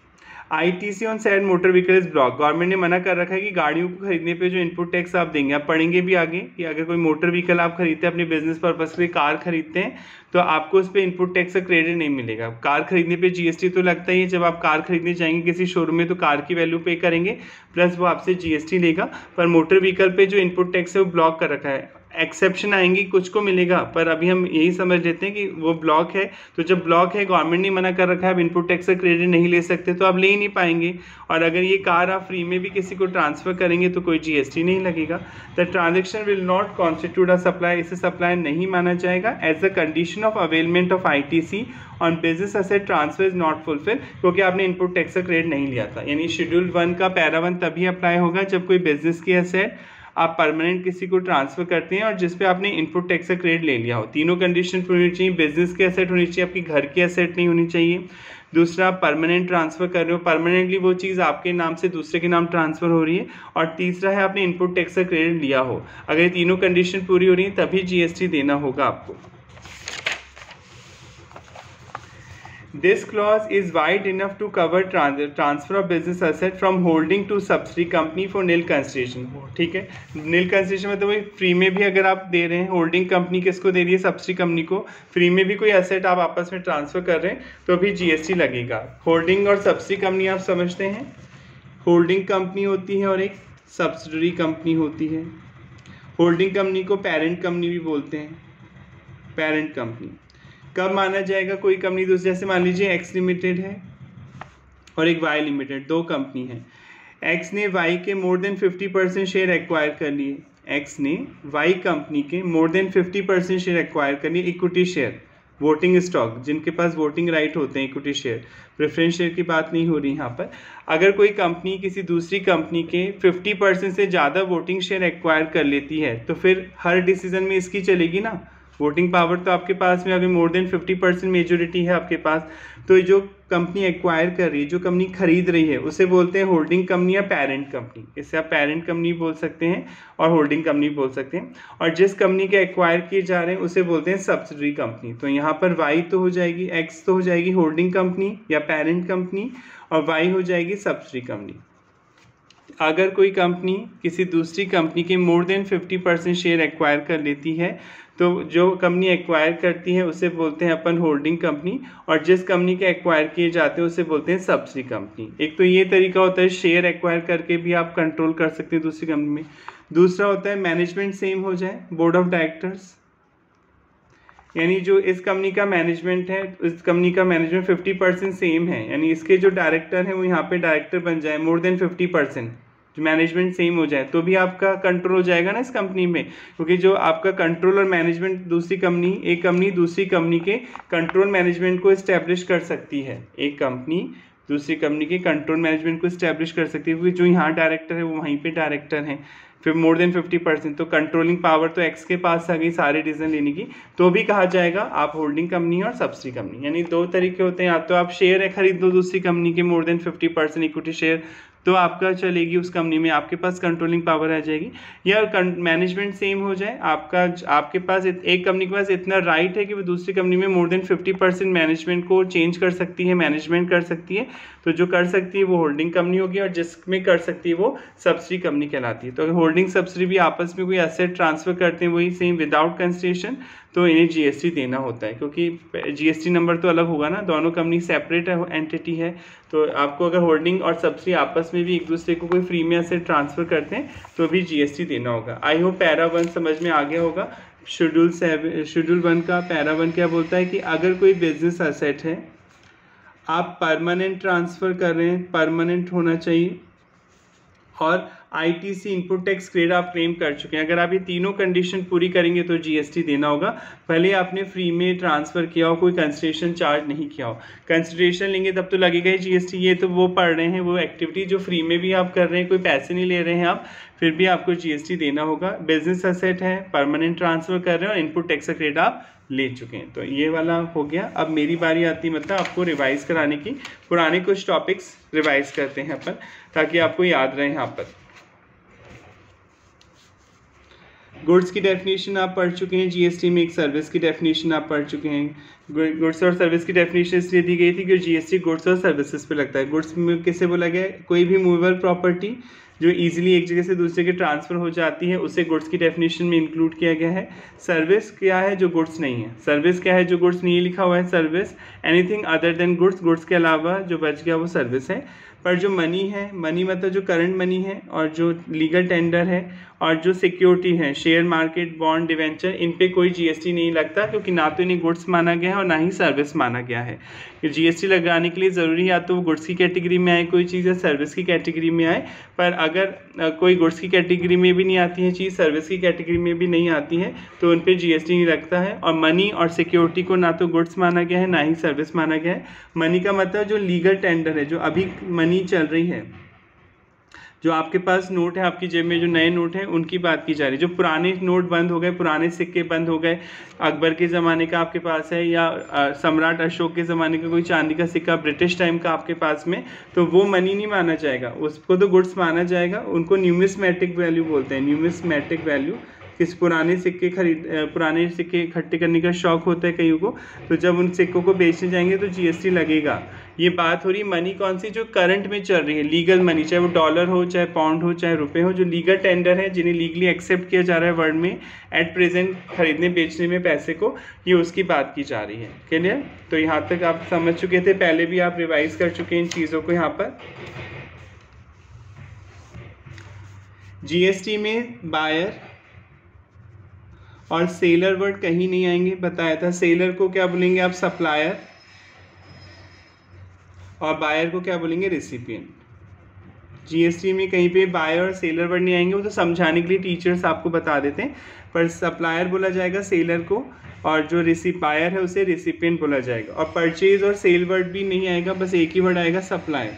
ITC on said motor vehicle is block, government ने मना कर रखा है कि गाड़ियों को खरीदने पे जो इनपुट टैक्स आप देंगे, आप पढ़ेंगे भी आगे कि अगर कोई मोटर व्हीकल आप खरीदते हैं अपने बिजनेस पर्पज़ के लिए, कार खरीदते हैं तो आपको उस पर इनपुट टैक्स का क्रेडिट नहीं मिलेगा। कार खरीदने पे जीएसटी तो लगता ही है, जब आप कार खरीदने जाएंगे किसी शोरूम में तो कार की वैल्यू पे करेंगे प्लस वो आपसे जीएसटी लेगा, पर मोटर व्हीकल पे जो इनपुट टैक्स है वो ब्लॉक कर रखा है। एक्सेप्शन आएंगी, कुछ को मिलेगा, पर अभी हम यही समझ लेते हैं कि वो ब्लॉक है, तो जब ब्लॉक है गवर्नमेंट ने मना कर रखा है आप इनपुट टैक्स का क्रेडिट नहीं ले सकते तो आप ले ही नहीं पाएंगे। और अगर ये कार आप फ्री में भी किसी को ट्रांसफ़र करेंगे तो कोई जीएसटी नहीं लगेगा। The transaction will not constitute a supply, इसे सप्लाई नहीं माना जाएगा। As the condition of availment of ITC on business asset transfer is not fulfil, क्योंकि आपने इनपुट टैक्स का क्रेडिट नहीं लिया था। यानी शेड्यूल 1 का पैरा 1 तभी अप्लाई होगा जब कोई बिजनेस की एसेट आप परमानेंट किसी को ट्रांसफ़र करते हैं और जिस पे आपने इनपुट टैक्स का क्रेडिट ले लिया हो। तीनों कंडीशन होनी चाहिए, बिजनेस की एसेट होनी चाहिए, आपकी घर की एसेट नहीं होनी चाहिए। दूसरा, परमानेंट ट्रांसफ़र कर रहे हो, परमानेंटली वो चीज़ आपके नाम से दूसरे के नाम ट्रांसफ़र हो रही है। और तीसरा है आपने इनपुट टैक्स का क्रेडिट लिया हो। अगर ये तीनों कंडीशन पूरी हो रही है तभी जीएसटी देना होगा आपको। This clause is wide enough to cover transfer of business asset from holding to subsidiary company for nil consideration। ठीक है, nil consideration मतलब वही फ्री में भी अगर आप दे रहे हैं, होल्डिंग कंपनी किसको दे रही है, सब्सिडी कंपनी को, फ्री में भी कोई एसेट आप आपस में ट्रांसफ़र कर रहे हैं तो भी जीएसटी लगेगा। होल्डिंग और सब्सिडी कंपनी आप समझते हैं, होल्डिंग कंपनी होती है और एक सब्सिडरी कंपनी होती है। होल्डिंग कंपनी को पेरेंट कंपनी भी बोलते हैं, पेरेंट कंपनी। कब माना जाएगा कोई कंपनी दूसरी, जैसे मान लीजिए एक्स लिमिटेड है और एक वाई लिमिटेड, दो कंपनी है। एक्स ने वाई के मोर देन 50% शेयर एक्वायर कर लिए, एक्स ने वाई कंपनी के मोर देन 50% शेयर एक्वायर कर लिए, इक्विटी शेयर, वोटिंग स्टॉक, जिनके पास वोटिंग राइट होते हैं, इक्विटी शेयर, प्रेफरेंस शेयर की बात नहीं हो रही यहाँ पर। अगर कोई कंपनी किसी दूसरी कंपनी के 50% से ज़्यादा वोटिंग शेयर एक्वायर कर लेती है तो फिर हर डिसीजन में इसकी चलेगी ना, वोटिंग पावर तो आपके पास में अभी मोर देन 50% मेजोरिटी है आपके पास। तो जो कंपनी एक्वायर कर रही है, जो कंपनी खरीद रही है, उसे बोलते हैं होल्डिंग कंपनी या पेरेंट कंपनी। इससे आप पेरेंट कंपनी बोल सकते हैं और होल्डिंग कंपनी बोल सकते हैं। और जिस कंपनी के एक्वायर किए जा रहे हैं उसे बोलते हैं सब्सिडरी कंपनी। तो यहाँ पर वाई तो हो जाएगी, एक्स तो हो जाएगी होल्डिंग कंपनी या पेरेंट कंपनी, और वाई हो जाएगी सब्सिडरी कंपनी। अगर कोई कंपनी किसी दूसरी कंपनी के मोर देन 50% शेयर एक्वायर कर लेती है तो जो कंपनी एक्वायर करती है उसे बोलते हैं अपन होल्डिंग कंपनी, और जिस कंपनी के एक्वायर किए जाते हैं उसे बोलते हैं सब्सिडी कंपनी। एक तो ये तरीका होता है शेयर एक्वायर करके भी आप कंट्रोल कर सकते हैं दूसरी कंपनी में। दूसरा होता है मैनेजमेंट सेम हो जाए, बोर्ड ऑफ डायरेक्टर्स, यानी जो इस कंपनी का मैनेजमेंट है इस कंपनी का मैनेजमेंट 50% सेम है, यानी इसके जो डायरेक्टर हैं वो यहाँ पे डायरेक्टर बन जाए मोर देन 50%, जो मैनेजमेंट सेम हो जाए तो भी आपका कंट्रोल हो जाएगा ना इस कंपनी में, क्योंकि जो आपका कंट्रोल और मैनेजमेंट दूसरी कंपनी एक कंपनी दूसरी कंपनी के कंट्रोल मैनेजमेंट को इस्टेब्लिश कर सकती है। एक कंपनी दूसरी कंपनी के कंट्रोल मैनेजमेंट को इस्टेब्लिश कर सकती है, क्योंकि जो यहाँ डायरेक्टर है वो वहीं पे डायरेक्टर हैं, फिर मोर देन 50%, तो कंट्रोलिंग पावर तो एक्स के पास आ गई सारे डिसीजन लेने की, तो भी कहा जाएगा आप होल्डिंग कंपनी और सब्सिडी कंपनी। यानी दो तरीके होते हैं, या तो आप शेयर खरीद लो दूसरी कंपनी के मोर देन 50% इक्विटी शेयर तो आपका चलेगी उस कंपनी में, आपके पास कंट्रोलिंग पावर आ जाएगी, या मैनेजमेंट सेम हो जाए, आपके पास एक कंपनी के पास इतना राइट है कि वो दूसरी कंपनी में मोर देन 50% मैनेजमेंट को चेंज कर सकती है, मैनेजमेंट कर सकती है, तो जो कर सकती है वो होल्डिंग कंपनी होगी, और जिसमें कर सकती है वो सब्सिडी कंपनी कहलाती है। तो अगर होल्डिंग सब्सिडी भी आपस में कोई एसेट ट्रांसफर करते हैं वही सेम विदाउट कंसिडरेशन, तो इन्हें जीएसटी देना होता है, क्योंकि जीएसटी नंबर तो अलग होगा ना, दोनों कंपनी सेपरेट एंटिटी है, तो आपको अगर होल्डिंग और सब्सिडी आपस में भी एक दूसरे को कोई फ्री में एसेट ट्रांसफर करते हैं तो भी जीएसटी देना होगा। आई होप पैरा 1 समझ में आ गया होगा। शेड्यूल 1 का पैरा 1 क्या बोलता है कि अगर कोई बिजनेस एसेट है आप परमानेंट ट्रांसफ़र कर रहे हैं, परमानेंट होना चाहिए, और आईटीसी इनपुट टैक्स क्रेडिट आप क्लेम कर चुके हैं, अगर आप ये तीनों कंडीशन पूरी करेंगे तो जीएसटी देना होगा, भले आपने फ्री में ट्रांसफ़र किया हो, कोई कंसिडरेशन चार्ज नहीं किया हो। कंसिडरेशन लेंगे तब तो लगेगा ही जीएसटी, ये तो वो पढ़ रहे हैं वो एक्टिविटी जो फ्री में भी आप कर रहे हैं, कोई पैसे नहीं ले रहे हैं आप, फिर भी आपको जीएसटी देना होगा। बिजनेस एसेट है, परमानेंट ट्रांसफ़र कर रहे हैं और इनपुट टैक्स क्रेडिट आप ले चुके हैं, तो ये वाला हो गया। अब मेरी बारी आती है मतलब आपको रिवाइज कराने की, पुराने कुछ टॉपिक्स रिवाइज करते हैं अपन ताकि आपको याद रहे। यहाँ पर गुड्स की डेफिनेशन आप पढ़ चुके हैं, जीएसटी में एक सर्विस की डेफिनेशन आप पढ़ चुके हैं। गुड्स और सर्विस की डेफिनेशन इसलिए दी गई थी कि जीएसटी गुड्स और सर्विसेज पे लगता है। गुड्स में किसे बोला गया है, कोई भी मूवेबल प्रॉपर्टी जो इजीली एक जगह से दूसरे के ट्रांसफ़र हो जाती है उसे गुड्स की डेफिनेशन में इंक्लूड किया गया है। सर्विस क्या है जो गुड्स नहीं है, सर्विस क्या है जो गुड्स नहीं लिखा हुआ है, service anything other than goods, goods के अलावा जो बच गया वो सर्विस है। पर जो मनी है, मनी मतलब जो करंट मनी है, और जो लीगल टेंडर है, और जो सिक्योरिटी है, शेयर मार्केट, बॉन्ड, डिवेंचर, इन पे कोई जीएसटी नहीं लगता, क्योंकि ना तो इन्हें गुड्स माना गया है और ना ही सर्विस माना गया है। जीएसटी लगाने के लिए ज़रूरी है या तो वो गुड्स की कैटेगरी में आए कोई चीज़, या सर्विस की कैटेगरी में आए। पर अगर कोई गुड्स की कैटेगरी में भी नहीं आती है चीज़, सर्विस की कैटेगरी में भी नहीं आती है, तो उन पर जीएसटी नहीं लगता है। और मनी और सिक्योरिटी को ना तो गुड्स माना गया है ना ही सर्विस माना गया है। मनी का मतलब जो लीगल टेंडर है, जो अभी मनी चल रही है, जो आपके पास नोट है, आपकी जेब में जो नए नोट हैं उनकी बात की जा रही है। जो पुराने नोट बंद हो गए, पुराने सिक्के बंद हो गए, अकबर के ज़माने का आपके पास है, या सम्राट अशोक के ज़माने का कोई चांदी का सिक्का ब्रिटिश टाइम का आपके पास में, तो वो मनी नहीं माना जाएगा, उसको तो गुड्स माना जाएगा। उनको न्यूमिस्मेटिक वैल्यू बोलते हैं, न्यूमिस्मेटिक वैल्यू। किस पुराने सिक्के इकट्ठे करने का शौक होता है कईयों को, तो जब उन सिक्कों को बेचने जाएंगे तो जीएसटी लगेगा। ये बात हो रही मनी कौन सी, जो करंट में चल रही है, लीगल मनी, चाहे वो डॉलर हो, चाहे पाउंड हो, चाहे रुपए हो, जो लीगल टेंडर है, जिन्हें लीगली एक्सेप्ट किया जा रहा है वर्ल्ड में एट प्रेजेंट खरीदने बेचने में पैसे को, ये उसकी बात की जा रही है। क्लियर? तो यहाँ तक आप समझ चुके थे, पहले भी आप रिवाइज कर चुके हैं इन चीज़ों को। यहाँ पर जीएसटी में बायर और सेलर वर्ड कहीं नहीं आएंगे, बताया था। सेलर को क्या बोलेंगे आप, सप्लायर, और बायर को क्या बोलेंगे, रिसिपिएंट। जीएसटी में कहीं पे बायर और सेलर वर्ड नहीं आएंगे, वो तो समझाने के लिए टीचर्स आपको बता देते हैं। पर सप्लायर बोला जाएगा सेलर को, और जो बायर है उसे रिसिपिएंट बोला जाएगा। और परचेज और सेल वर्ड भी नहीं आएगा, बस एक ही वर्ड आएगा, सप्लाई।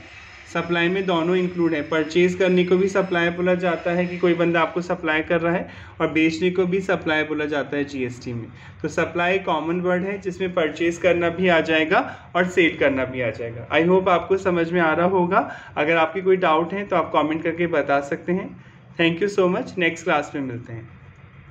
सप्लाई में दोनों इंक्लूड है, परचेज करने को भी सप्लाई बोला जाता है कि कोई बंदा आपको सप्लाई कर रहा है, और बेचने को भी सप्लाई बोला जाता है जीएसटी में। तो सप्लाई कॉमन वर्ड है जिसमें परचेज करना भी आ जाएगा और सेल करना भी आ जाएगा। आई होप आपको समझ में आ रहा होगा। अगर आपकी कोई डाउट है तो आप कमेंट करके बता सकते हैं। Thank you so much, next class में मिलते हैं।